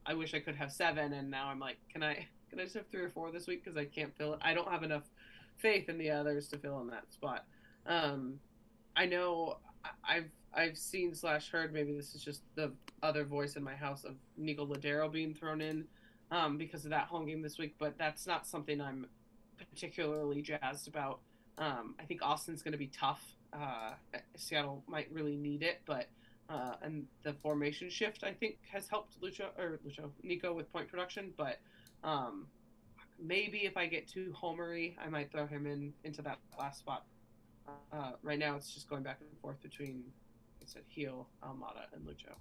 I wish I could have 7, and now I'm like, can I just have 3 or 4 this week because I can't fill it. I don't have enough faith in the others to fill in that spot. I know I've seen / heard, maybe this is just the other voice in my house, of Nico Ladero being thrown in because of that home game this week, but that's not something I'm particularly jazzed about. I think Austin's going to be tough. Seattle might really need it, but and the formation shift I think has helped Nico with point production. But maybe if I get too homery, I might throw him into that last spot. Right now, it's just going back and forth between, like I said, Heel, Almada, and Lucho.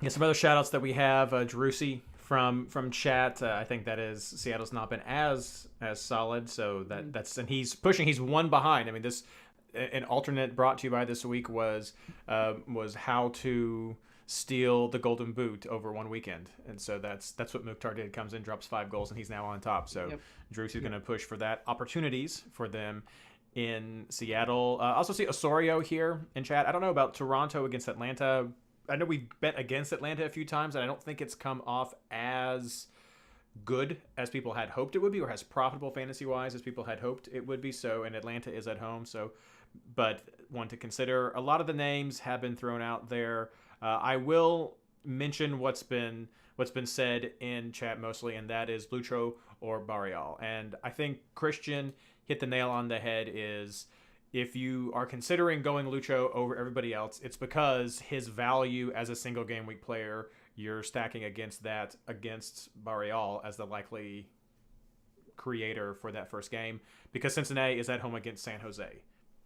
Yeah, some other shout outs that we have, Drusi from chat. I think that is Seattle's not been as solid, so that's and he's pushing. He's 1 behind. I mean, this an alternate brought to you by this week was how to steal the Golden Boot over one weekend, and so that's what Mukhtar did. Comes in, drops 5 goals, and he's now on top. So Drusi's going to push for that opportunities for them in Seattle. I also see Osorio here in chat. I don't know about Toronto against Atlanta. I know we've bet against Atlanta a few times, and I don't think it's come off as good as people had hoped it would be, or as profitable fantasy-wise as people had hoped it would be. So, and Atlanta is at home, so, but one to consider. A lot of the names have been thrown out there. I will mention what's been said in chat mostly, and that is Lucho or Barreal. And I think Christian hit the nail on the head. Is if you are considering going Lucho over everybody else, it's because his value as a single game week player, you're stacking against Barreal as the likely creator for that first game, because Cincinnati is at home against San Jose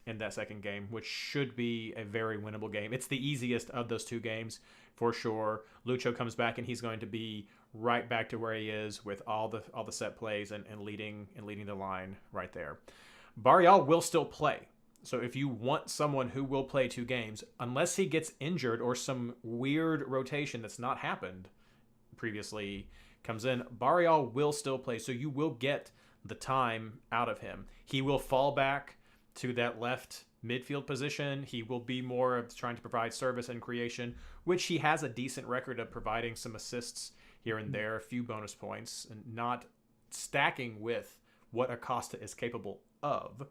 in that second game, which should be a very winnable game. It's the easiest of those 2 games for sure. Lucho comes back and he's going to be right back to where he is with all the set plays and leading the line right there. Barreal will still play. So if you want someone who will play 2 games, unless he gets injured or some weird rotation that's not happened previously comes in, Barreal will still play. So you will get the time out of him. He will fall back to that left midfield position. He will be more of trying to provide service and creation, which he has a decent record of providing some assists here and there, a few bonus points, and not stacking with what Acosta is capable of.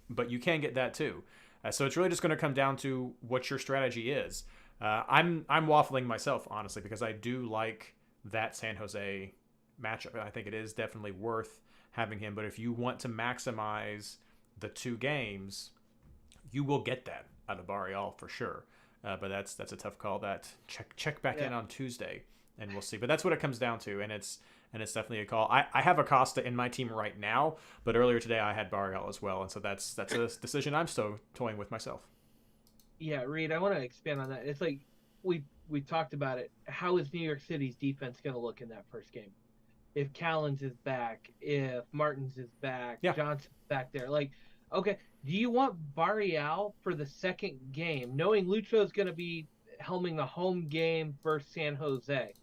But you can get that too. So it's really just going to come down to what your strategy is. I'm waffling myself, honestly, because I do like that San Jose matchup. I think it is definitely worth having him. But if you want to maximize the two games, you will get that out of Barreal for sure. But that's a tough call. That check back in on Tuesday, and we'll see. But that's what it comes down to, and it's definitely a call. I have Acosta in my team right now, but earlier today I had Barreal as well, and so that's a decision I'm still toying with myself. Yeah, Reed, I want to expand on that. It's like we talked about it. How is New York City's defense going to look in that first game? If Callens is back, if Martins is back, Johnson's back there. Like, okay, do you want Barreal for the second game, knowing Lucho's going to be helming the home game versus San Jose?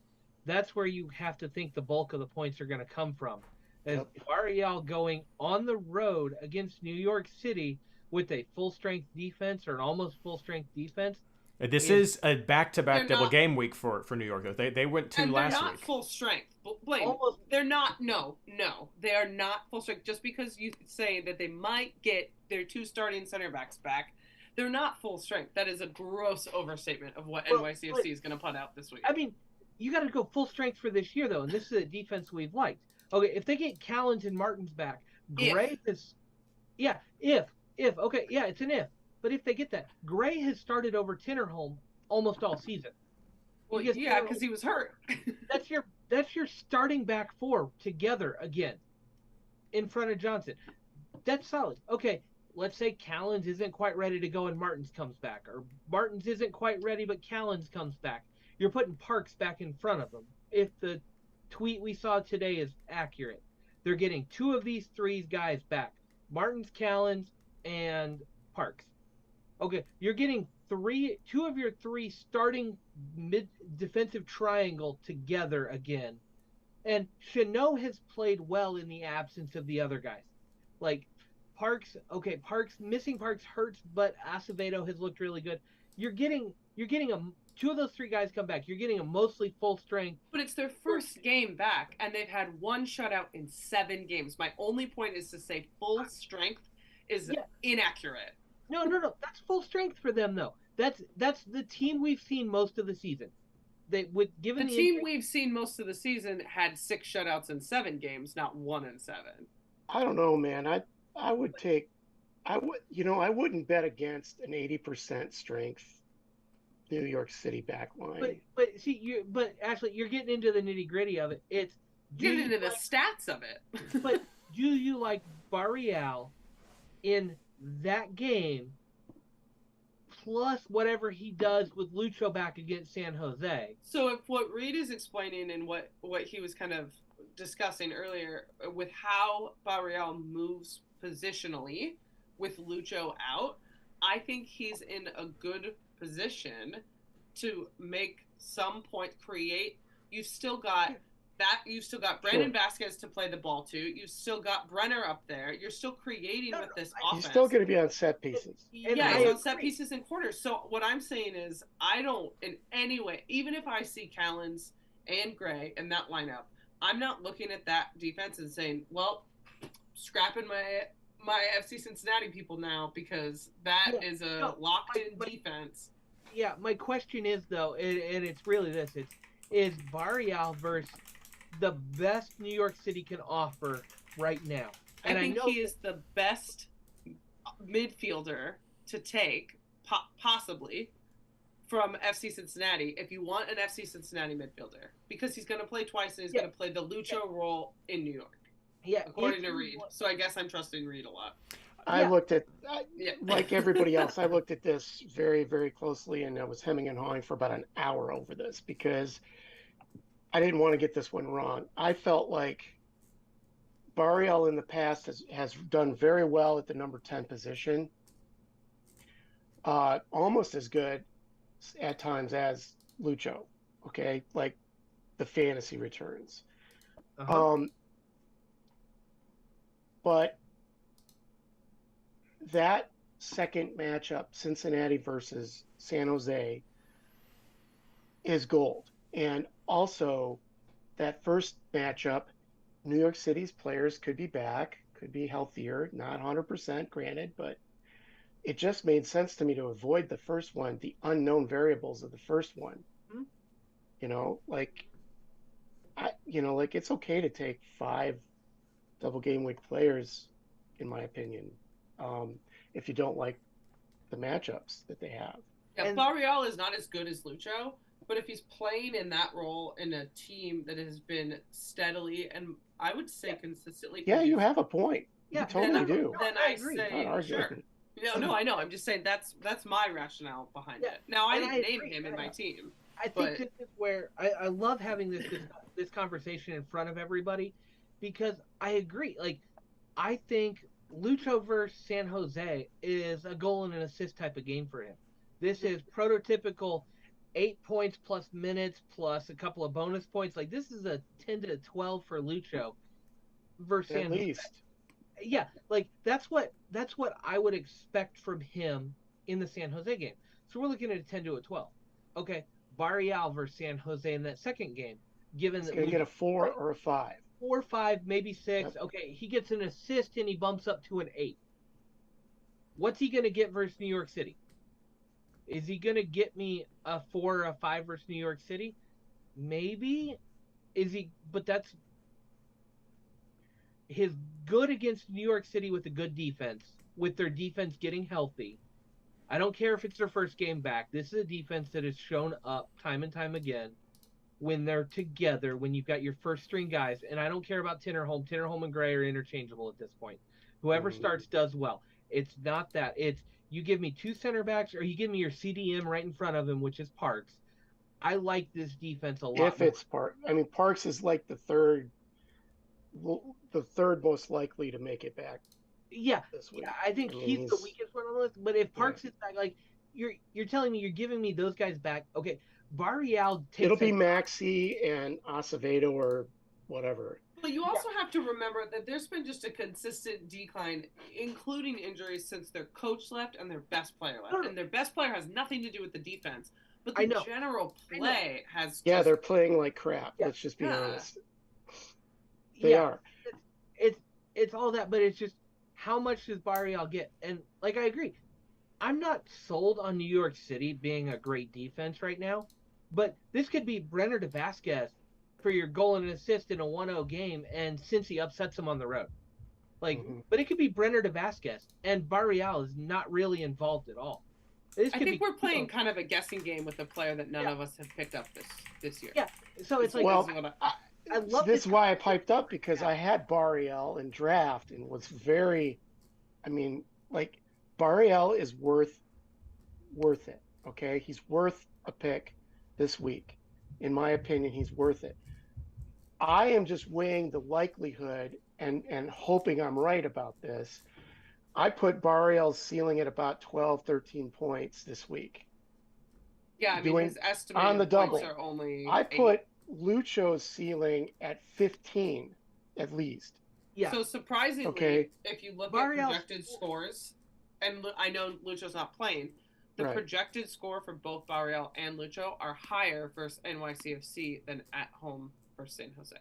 That's where you have to think the bulk of the points are going to come from. As Barreal going on the road against New York City with a full-strength defense or an almost full-strength defense. This is a back-to-back double game week for New York, though. They went to last week. They're not full strength. Blaine, they're not. No, they are not full strength. Just because you say that they might get their two starting center backs back, they're not full strength. That is a gross overstatement of what NYCFC is going to put out this week. I mean, you got to go full strength for this year, though, and this is a defense we've liked. Okay, if they get Callens and Martins back, Gray is, it's an if. But if they get that, Gray has started over Tinnerholm almost all season. Well, because he was hurt. that's your starting back four together again, in front of Johnson. That's solid. Okay, let's say Callens isn't quite ready to go and Martins comes back, or Martins isn't quite ready but Callens comes back. You're putting Parks back in front of them. If the tweet we saw today is accurate, they're getting two of these three guys back: Martins, Callens, and Parks. Okay, you're getting two of your three starting mid defensive triangle together again. And Chanot has played well in the absence of the other guys. Like missing Parks hurts, but Acevedo has looked really good. You're getting two of those three guys come back. You're getting a mostly full strength. But it's their first game back, and they've had one shutout in 7 games. My only point is to say full strength is inaccurate. No. That's full strength for them, though. That's the team we've seen most of the season. The team we've seen most of the season had 6 shutouts in 7 games, not 1 in 7. I don't know, man. I wouldn't bet against an 80% strength New York City back line. But Ashley, you're getting into the nitty gritty of it. It's getting into the stats of it. But do you like Barreal in that game plus whatever he does with Lucho back against San Jose? So if what Reed is explaining and what he was kind of discussing earlier with how Barreal moves positionally with Lucho out, I think he's in a good position to make some point, create. You've still got Brandon Vasquez to play the ball to. You've still got Brenner up there. You're still creating with this offense. He's still going to be on set pieces. He's on set pieces and corners. So what I'm saying is, I don't in any way, even if I see Callens and Gray in that lineup, I'm not looking at that defense and saying, well, scrapping my FC Cincinnati people now, because that is a locked-in defense. Yeah, my question is, though, and it's really this, is Barreal versus the best New York City can offer right now. And I think he is the best midfielder to take, possibly, from FC Cincinnati, if you want an FC Cincinnati midfielder. Because he's going to play twice, and he's going to play the Lucho role in New York. Yeah, according to Reed. So I guess I'm trusting Reed a lot. I looked at, like everybody else, I looked at this very, very closely, and I was hemming and hawing for about an hour over this because I didn't want to get this one wrong. I felt like Barreal in the past has done very well at the number 10 position, almost as good at times as Lucho, okay? Like the fantasy returns. but that second matchup, Cincinnati versus San Jose, is gold. And also, that first matchup, New York City's players could be back, could be healthier, not 100%, granted, but it just made sense to me to avoid the first one, the unknown variables of the first one. Mhm. Like it's okay to take 5 double game week players, in my opinion, if you don't like the matchups that they have. Yeah, And- Barrial is not as good as Lucho, but if he's playing in that role in a team that has been steadily and I would say consistently, Yeah, you have a point. Yeah, You totally do. Then I I agree. Not say arguing. sure. No, I know. I'm just saying that's my rationale behind Yeah, it. Now I and didn't I name agree. him in my team. I think But- this is where I love having this conversation in front of everybody, because I agree. Like, I think Lucho versus San Jose is a goal and an assist type of game for him. This is prototypical 8 points plus minutes plus a couple of bonus points. Like, this is a 10 to 12 for Lucho versus At San Jose. least. Yeah, like that's what I would expect from him in the San Jose game. So we're looking at a 10 to a 12. Okay, Barrial versus San Jose in that second game, given He's that going to get a 4 or a 5. 4, 5, maybe 6. Yep. Okay, he gets an assist and he bumps up to an 8. What's he going to get versus New York City? Is he going to get me a 4 or a 5 versus New York City? Maybe. Is he? But that's his good against New York City with a good defense, with their defense getting healthy. I don't care if it's their first game back. This is a defense that has shown up time and time again when they're together, when you've got your first string guys. And I don't care about Tinnerholm. Tinnerholm and Gray are interchangeable at this point. Whoever starts does well. It's not that. It's you give me 2 center backs or you give me your CDM right in front of him, which is Parks. I like this defense a lot. If it's Parks. I mean, Parks is like the third most likely to make it back Yeah, this week. I think he's the weakest one on the list. But if Parks is back, like you're telling me you're giving me those guys back. Okay, Barrial takes. It'll be Maxi and Acevedo or whatever. But you also have to remember that there's been just a consistent decline, including injuries, since their coach left and their best player left. And their best player has nothing to do with the defense, but the general play has. Yeah, they're playing like crap. Yeah. Let's just be Yeah. honest. They are. It's all that, but it's just how much does Barrial get? And like I agree, I'm not sold on New York City being a great defense right now, but this could be Brenner to Vasquez for your goal and an assist in a 1-0 game, and Cincy upsets them on the road. Like, but it could be Brenner to Vasquez, and Barrial is not really involved at all. I think we're playing kind of a guessing game with a player that none of us have picked up this year. Yeah, so it's like I love this. Is why I piped up, because I had Barrial in draft and was very, I mean, like Barrial is worth it. Okay, he's worth a pick this week. In my opinion, he's worth it. I am just weighing the likelihood and hoping I'm right about this. I put Barrial's ceiling at about 12, 13 points this week. Yeah, I mean, his estimated on the double. points are only I 8. put Lucho's ceiling at 15 at least. Yeah. So surprisingly, if you look at projected scores, and I know Lucho's not playing, the projected score for both Barrial and Lucho are higher versus NYCFC than at home for San Jose.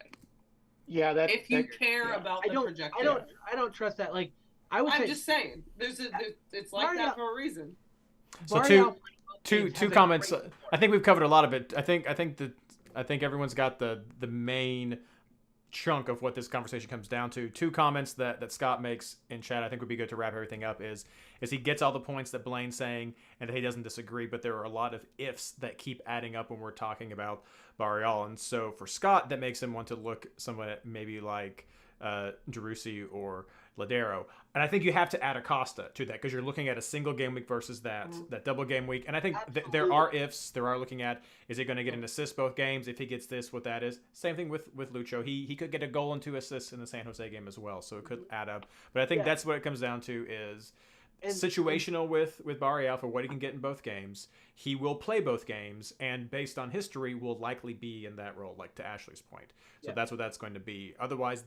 Yeah, if you care about the projected. I don't trust that. Like I'm just saying, it's like Barrial, that for a reason. So two comments. I think we've covered a lot of it. I think everyone's got the main chunk of what this conversation comes down to. 2 comments that Scott makes in chat I think would be good to wrap everything up is he gets all the points that Blaine's saying and that he doesn't disagree, but there are a lot of ifs that keep adding up when we're talking about Barrial. And so for Scott, that makes him want to look somewhat maybe like Driussi or Ladero. And I think you have to add Acosta to that because you're looking at a single game week versus that double game week. And I think there are ifs. There are looking at, is he going to get an assist both games? If he gets this, what that is. Same thing with Lucho. He could get a goal and 2 assists in the San Jose game as well. So it could add up. But I think that's what it comes down to is situational with Barrial for what he can get in both games. He will play both games, and based on history, will likely be in that role, like to Ashley's point. So that's what that's going to be. Otherwise,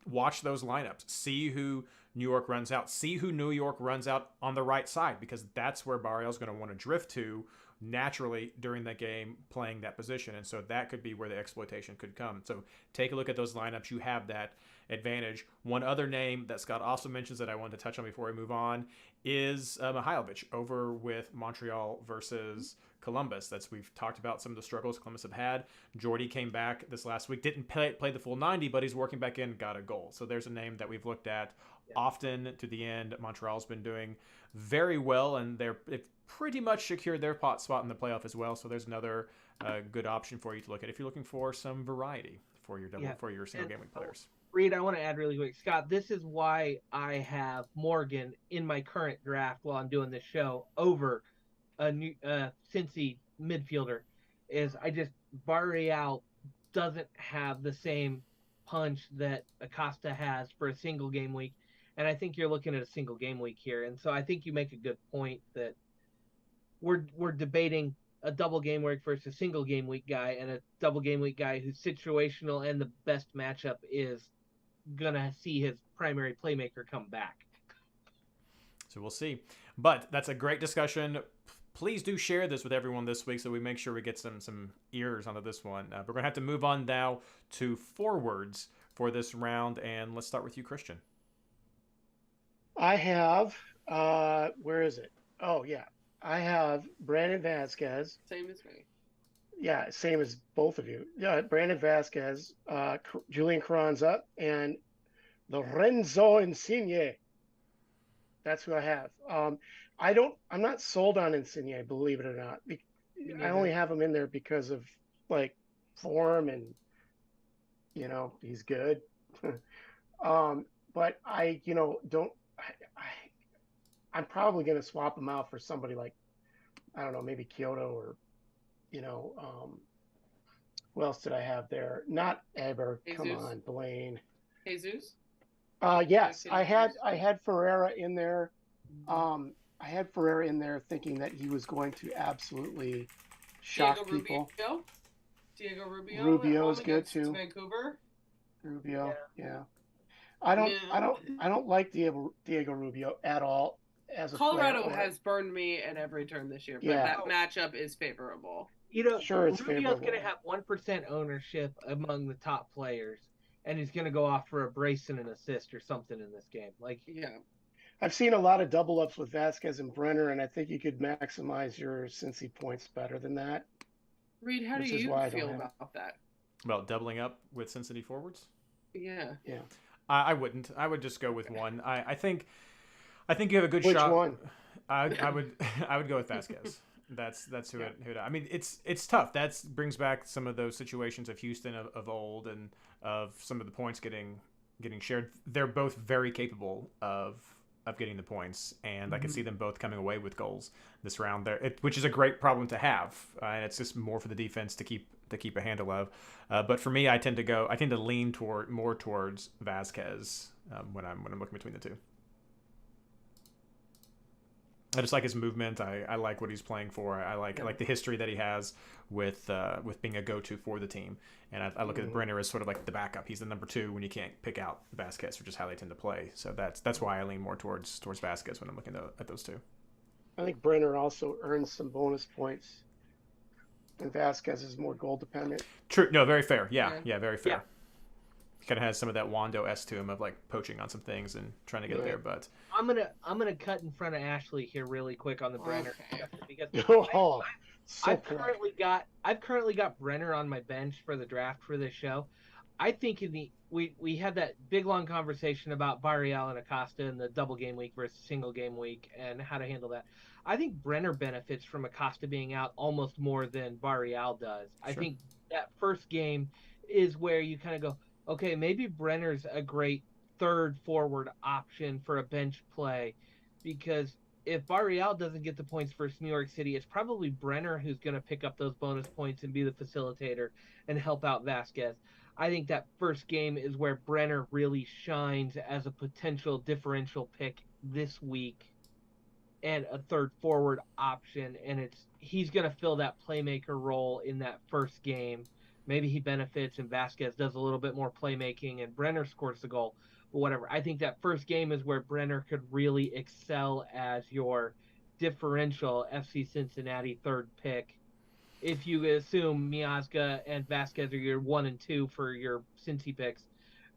watch those lineups. See who New York runs out. See who New York runs out on the right side, because that's where Barrial's going to want to drift to naturally during that game, playing that position. And so that could be where the exploitation could come. So take a look at those lineups. You have that advantage. One other name that Scott also mentions that I wanted to touch on before we move on is Mihailovic over with Montreal versus Columbus. We've talked about some of the struggles Columbus have had. Jordy came back this last week, didn't play the full 90, but he's working back in, got a goal. So there's a name that we've looked at often to the end. Montreal's been doing very well, and they've pretty much secured their spot in the playoff as well. So there's another good option for you to look at if you're looking for some variety for your for your single game week players. Reed, I want to add really quick, Scott, this is why I have Morgan in my current draft while I'm doing this show over a new Cincy midfielder. Is Barreal doesn't have the same punch that Acosta has for a single game week, and I think you're looking at a single game week here. And so I think you make a good point that we're debating a double game week versus a single game week guy, and a double game week guy who's situational, and the best matchup is gonna see his primary playmaker come back. So we'll see. But that's a great discussion. Please do share this with everyone this week so we make sure we get some ears onto this one. We're going to have to move on now to forwards for this round, and let's start with you, Christian. I have, where is it? Oh, yeah. I have Brandon Vasquez. Same as me. Yeah, same as both of you. Yeah, Brandon Vasquez, Julian Carranza, and Lorenzo Insigne. That's who I have. I'm not sold on Insigne, believe it or not. I only have him in there because of like form and he's good. But I'm probably going to swap him out for somebody like, I don't know, maybe Kyoto or who else did I have there? Not Eber. Jesus. Come on, Blaine. Jesus? Yes, I had Ferreira in there. I had Ferreira in there thinking that he was going to absolutely shock people. Diego Rubio. Rubio is good too. Vancouver. Rubio, yeah. I don't like Diego Rubio at all as a Colorado player. has burned me at every turn this year, but that matchup is favorable. Sure, it's Rubio's favorable. going to have 1% ownership among the top players, and he's going to go off for a brace and an assist or something in this game. I've seen a lot of double ups with Vasquez and Brenner, and I think you could maximize your Cincy points better than that. Reed, how do you feel about that? Well, doubling up with Cincinnati forwards? Yeah. I wouldn't. I would just go with one. I think you have a good Which shot. one? I would go with Vasquez. That's who it. I mean, it's tough. That brings back some of those situations of Houston of old, and of some of the points getting shared. They're both very capable of getting the points, and I can see them both coming away with goals this round there, which is a great problem to have, and it's just more for the defense to keep a handle of. But for me, I tend to lean more towards Vasquez when I'm looking between the two. I just like his movement. I like what he's playing for. I like the history that he has with being a go-to for the team. And I look at Brenner as sort of like the backup. He's the number 2 when you can't pick out Vasquez, which is how they tend to play. So that's why I lean more towards Vasquez when I'm looking at those two. I think Brenner also earns some bonus points, and Vasquez is more goal dependent. True. No, very fair. Yeah, very fair. Yeah. Kind of has some of that Wando-esque to him of like poaching on some things and trying to get there. But I'm gonna cut in front of Ashley here really quick on the Brenner because I've currently got Brenner on my bench for the draft for this show. I think we had that big long conversation about Barreal and Acosta and the double game week versus single game week and how to handle that. I think Brenner benefits from Acosta being out almost more than Barreal does. Sure. I think that first game is where you kind of go, okay, maybe Brenner's a great third forward option for a bench play, because if Barreal doesn't get the points versus New York City, it's probably Brenner who's going to pick up those bonus points and be the facilitator and help out Vasquez. I think that first game is where Brenner really shines as a potential differential pick this week and a third forward option, and he's going to fill that playmaker role in that first game maybe he benefits and Vasquez does a little bit more playmaking and Brenner scores the goal. But whatever. I think that first game is where Brenner could really excel as your differential FC Cincinnati third pick. If you assume Miazga and Vasquez are your 1 and 2 for your Cincy picks,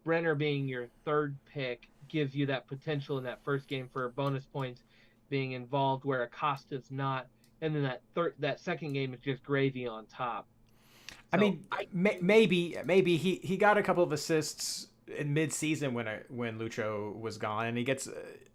Brenner being your third pick gives you that potential in that first game for bonus points being involved where Acosta's not, and then that second game is just gravy on top. I mean, maybe he got a couple of assists in mid-season when Lucho was gone, and he gets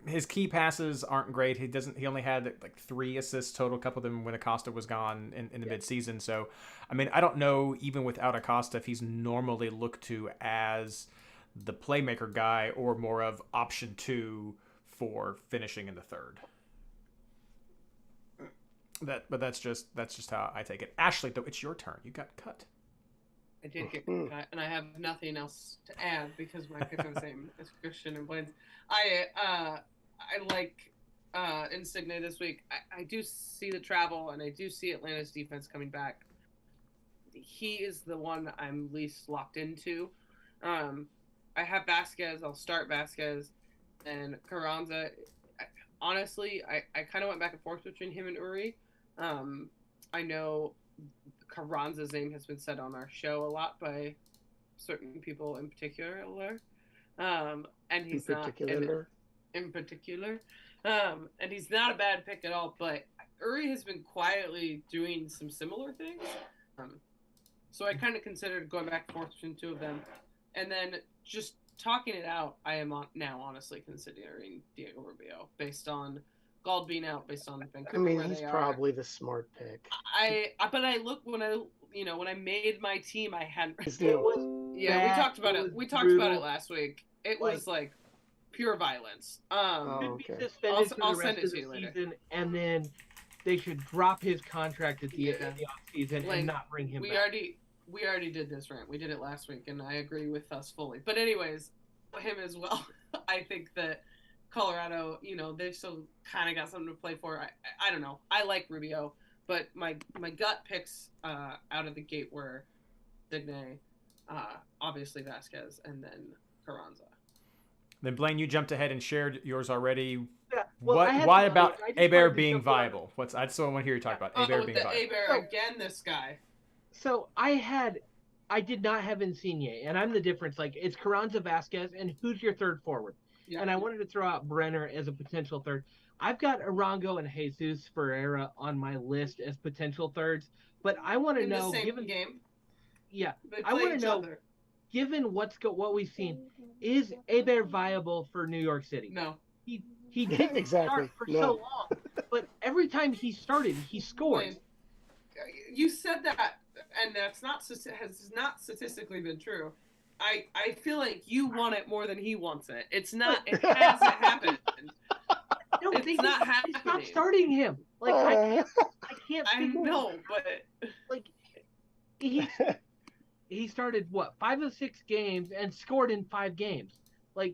his key passes aren't great. He only had like 3 assists total, a couple of them when Acosta was gone in the mid-season. So, I mean, I don't know even without Acosta if he's normally looked to as the playmaker guy or more of option 2 for finishing in the third. But that's just how I take it. Ashley, though, it's your turn. You got cut. I did get cut, and I have nothing else to add because my picks are the same as Christian and Blaine's. I like Insigne this week. I do see the travel, and I do see Atlanta's defense coming back. He is the one I'm least locked into. I have Vasquez. I'll start Vasquez, and Carranza. Honestly, I kind of went back and forth between him and Uri. I know Carranza's name has been said on our show a lot by certain people in particular. And he's in particular. And he's not a bad pick at all, but Uri has been quietly doing some similar things. So I kind of considered going back and forth between 2 of them. And then just talking it out, I am now honestly considering Diego Rubio based on Gald being out, based on Vancouver. I mean, he's probably the smart pick. But I look when I made my team, I hadn't. We talked about it. We talked about it last week. It was like pure violence. Okay. I'll send it to you later. And then they should drop his contract at the end of the offseason and not bring him back. We already did this rant. We did it last week, and I agree with us fully. But anyways, him as well. I think that Colorado, they've still kind of got something to play for. I don't know. I like Rubio, but my gut picks out of the gate were Digne, obviously Vasquez, and then Carranza. Then Blaine, you jumped ahead and shared yours already. Yeah, well, why about Hebert being viable? I still want to hear you talk about Hebert being viable. Hebert again, this guy. So I did not have Insigne, and I'm the difference. Like, it's Carranza, Vasquez, and who's your third forward? Yeah. And I wanted to throw out Brenner as a potential third. I've got Arango and Jesus Ferreira on my list as potential thirds, but I want to know, the same game. Yeah, I want to know, given what we've seen, is Hebert viable for New York City? No. He didn't start for so long, but every time he started, he scored. You said that, and has not statistically been true. I feel like you want it more than he wants it. It's not. It hasn't happened. No, it's not happening. Stop starting him. Like I can't. I know, but like he started 5 of 6 games and scored in 5 games. Like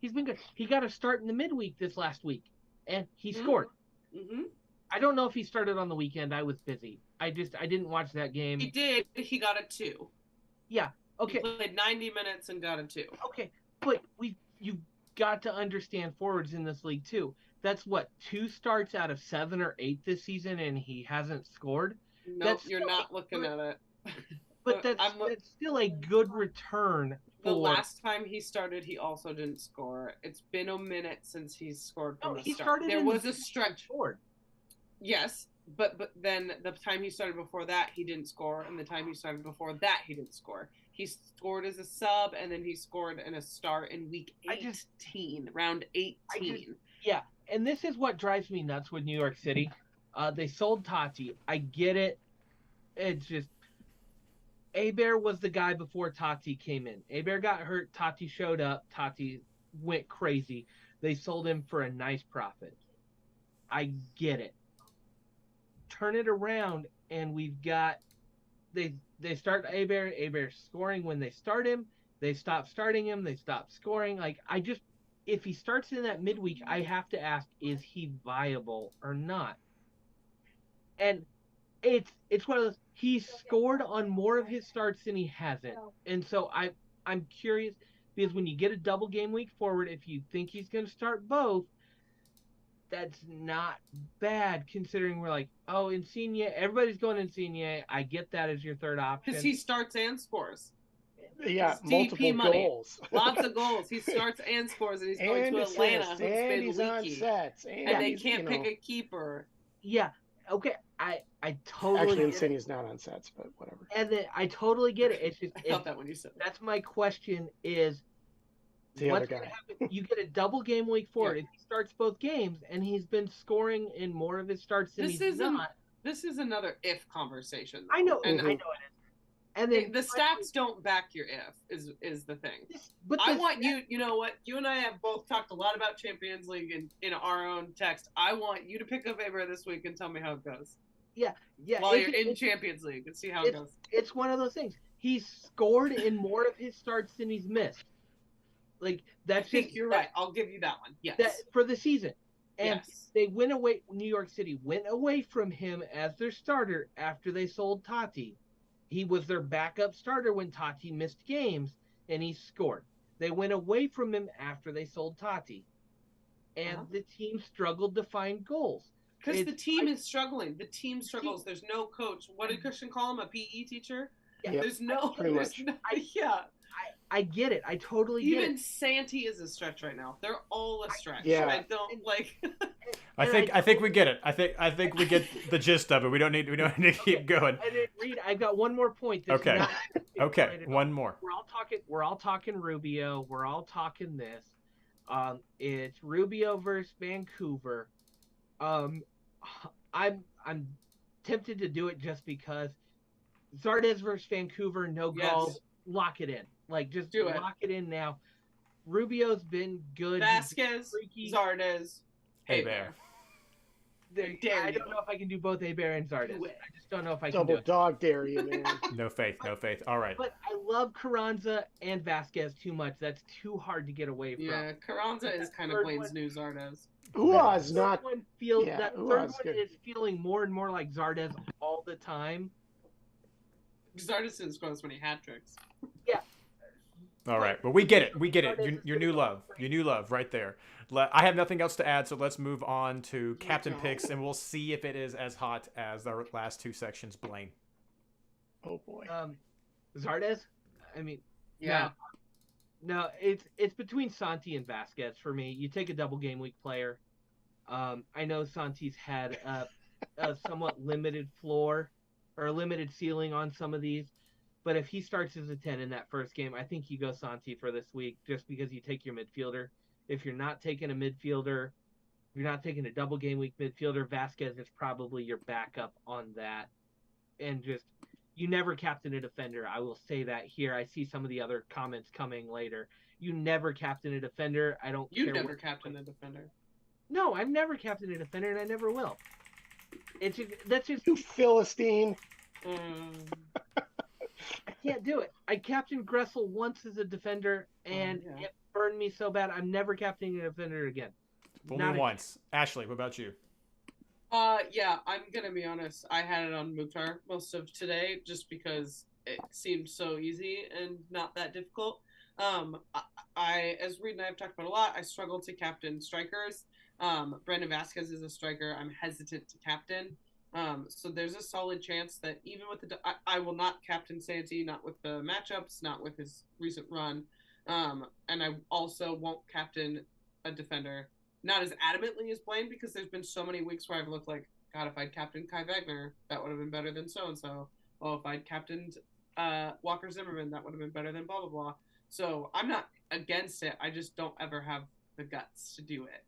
he's been good. He got a start in the midweek this last week, and he scored. Mm-hmm. I don't know if he started on the weekend. I was busy. I didn't watch that game. He did. He got a 2. Yeah. Okay. He played 90 minutes and got a 2. Okay, but you've got to understand forwards in this league too. That's 2 starts out of 7 or 8 this season, and he hasn't scored. No, you're not looking at it. But that's still a good return. The last time he started, he also didn't score. It's been a minute since he's scored from the start. There was a stretch. Yes, but then the time he started before that, he didn't score, and the time he started before that, he didn't score. He scored as a sub, and then he scored in a start in week 18, round 18. Yeah, and this is what drives me nuts with New York City. They sold Tati. I get it. It's just Hebert was the guy before Tati came in. Hebert got hurt. Tati showed up. Tati went crazy. They sold him for a nice profit. I get it. Turn it around, and we've got they start Hebert. Hebert scoring when they start him. They stop starting him. They stop scoring. Like, if he starts in that midweek, I have to ask, is he viable or not? And it's one of those. He's scored on more of his starts than he hasn't, and so I'm curious because when you get a double game week forward, if you think he's going to start both, that's not bad considering we're like, oh, Insigne, everybody's going Insigne. I get that as your third option. Because he starts and scores. Yeah, It's multiple DP money. goals. Lots of goals. He starts and scores, and he's going and to Atlanta, assists, who's and been he's on leaky. sets, And they can't pick a keeper. Yeah. Okay. I totally Actually, get Insigne's not on sets, but whatever. And then I totally get it. It's just I felt that when you said that. That's my question is The other guy. you get a double game week forward. If he starts both games and he's been scoring in more of his starts than he's not. This is another if conversation. I know, and I know it is. And then the stats don't back your if is the thing. But I want you. You know what? You and I have both talked a lot about Champions League in our own text. I want you to pick up Weber this week and tell me how it goes. Yeah. While you're in Champions League and see how it goes. It's one of those things. He's scored in more of his starts than he's missed. Like that's I think you're right. I'll give you that one. Yes. For the season. And they went away. New York City went away from him as their starter after they sold Totti. He was their backup starter when Totti missed games, and he scored. They went away from him after they sold Totti, and the team struggled to find goals. Because the team is struggling. The team struggles. There's no coach. What did Christian call him? A PE teacher? Yeah, there's no. Pretty much. I get it. I totally get it. Even Santi is a stretch right now. They're all a stretch. Yeah. I don't like. I think we get it. I think we get the gist of it. We don't need to keep going. And then, Reed, I've got one more point. Okay. One more. We're all talking Rubio. We're all talking this. It's Rubio versus Vancouver. I'm tempted to do it just because Zardes versus Vancouver, no goals. Lock it in. Like, just lock it in now. Rubio's been good. Vasquez, Zardes, Hebert. I don't know if I can do both Hebert and Zardes. I just don't know if I can do it. Double dog dare you, man. No faith. All right. But I love Carranza and Vasquez too much. That's too hard to get away from. Yeah, Carranza is kind of Blaine's new Zardes. Ua's not. That third one is feeling more and more like Zardes all the time. Zardes scores when he hat tricks. Yeah. All right, but we get it. Your new love, right there. I have nothing else to add, so let's move on to captain picks, and we'll see if it is as hot as our last two sections. Blaine. Oh boy. Zardes. I mean, yeah. No, it's between Santi and Vasquez for me. You take a double game week player. I know Santi's had a somewhat limited floor or a limited ceiling on some of these. But if he starts as a 10 in that first game, I think you go Santi for this week just because you take your midfielder. If you're not taking a midfielder, if you're not taking a double game week midfielder, Vasquez is probably your backup on that. And just, you never captain a defender. I will say that here. I see some of the other comments coming later. You never captain a defender. I don't care. You never captain a defender. No, I've never captained a defender, and I never will. That's just you Philistine. I can't do it. I captained Gressel once as a defender, and it burned me so bad. I'm never captaining a defender again. Only once. Ashley, what about you? Yeah, I'm gonna be honest. I had it on Mukhtar most of today, just because it seemed so easy and not that difficult. I as Reed and I have talked about a lot, I struggle to captain strikers. Brandon Vasquez is a striker I'm hesitant to captain. So there's a solid chance that even with I will not captain Santi, not with the matchups, not with his recent run. And I also won't captain a defender, not as adamantly as Blaine, because there's been so many weeks where I've looked like, God, if I'd captained Kai Wagner, that would have been better than so-and-so. Oh, if I'd captained Walker Zimmerman, that would have been better than blah, blah, blah. So I'm not against it. I just don't ever have the guts to do it.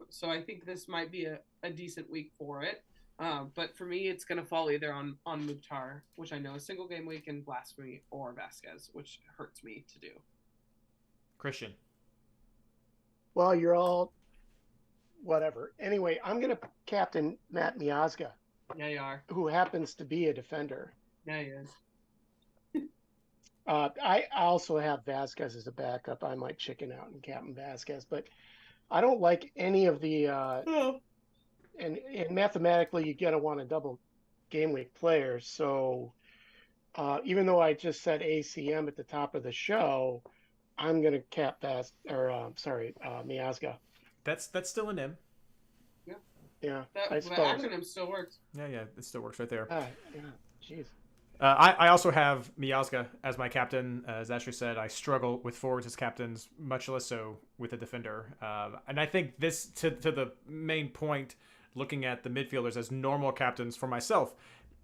So I think this might be a decent week for it. But for me, it's going to fall either on Mukhtar, which I know is single game week, and Blasphemy, or Vasquez, which hurts me to do. Christian. Well, you're all whatever. Anyway, I'm going to captain Matt Miazga. Yeah, you are. Who happens to be a defender. Yeah, he is. I also have Vasquez as a backup. I might chicken out and captain Vasquez, but I don't like any of the and mathematically you're gonna want to double game week players. So even though I just said ACM at the top of the show, I'm going to cap that, or Miazga. That's still an M. Yeah, Yeah, that I the suppose. acronym still works. Yeah, it still works right there. Yeah, jeez. I also have Miazga as my captain. As Ashley said, I struggle with forwards as captains, much less so with a defender. And I think this, to the main point, looking at the midfielders as normal captains for myself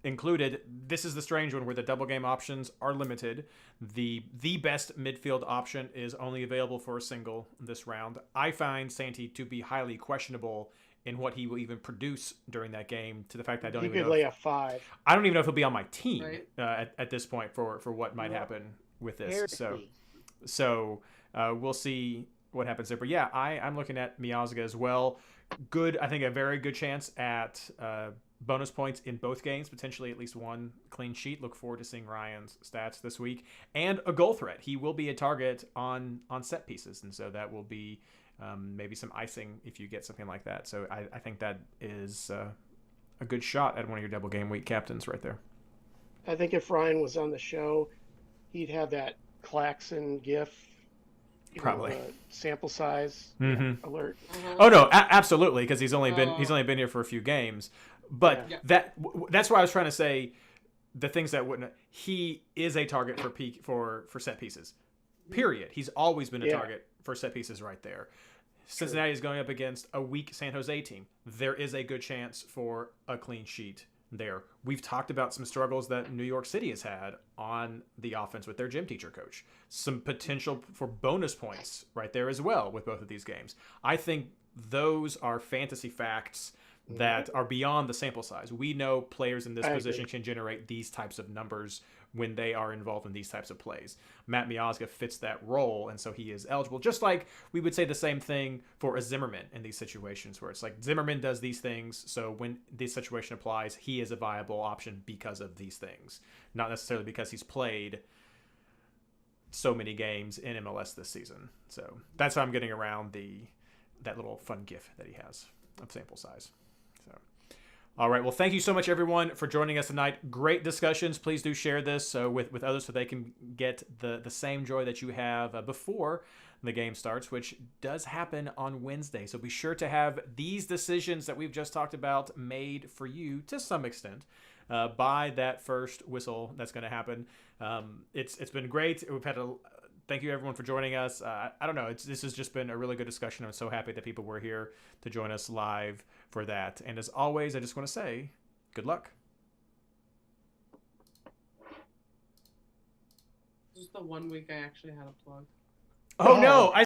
included, this is the strange one where the double game options are limited. The best midfield option is only available for a single this round. I find Santi to be highly questionable in what he will even produce during that game, to the fact that I don't He even could know lay a 5. I don't even know if he'll be on my team Right. at this point for what might happen with this. Heresy. So we'll see what happens there. But yeah, I'm looking at Miazga as well. Good, I think a very good chance at bonus points in both games, potentially at least one clean sheet. Look forward to seeing Ryan's stats this week. And a goal threat. He will be a target on set pieces, and so that will be maybe some icing if you get something like that. So I think that is a good shot at one of your double game week captains right there. I think if Ryan was on the show, he'd have that Klaxon GIF. Probably. Sample size alert. Oh no, absolutely, because he's only been here for a few games. But Yeah. that's why I was trying to say the things that wouldn't. He is a target for set pieces. Period. He's always been a target for set pieces right there. Cincinnati is going up against a weak San Jose team. There is a good chance for a clean sheet there. We've talked about some struggles that New York City has had on the offense with their gym teacher coach. Some potential for bonus points right there as well with both of these games. I think those are fantasy facts that are beyond the sample size. We know players in this position can generate these types of numbers when they are involved in these types of plays. Matt Miazga fits that role, and so he is eligible. Just like we would say the same thing for a Zimmerman in these situations, where it's like Zimmerman does these things, so when this situation applies, he is a viable option because of these things, not necessarily because he's played so many games in MLS this season. So that's how I'm getting around that little fun GIF that he has of sample size. All right. Well, thank you so much, everyone, for joining us tonight. Great discussions. Please do share this with others so they can get the same joy that you have before the game starts, which does happen on Wednesday. So be sure to have these decisions that we've just talked about made for you to some extent by that first whistle that's going to happen. It's been great. We've had thank you, everyone, for joining us. I don't know. This has just been a really good discussion. I'm so happy that people were here to join us live for that. And as always, I just want to say good luck. This is the one week I actually had a plug. Oh, no.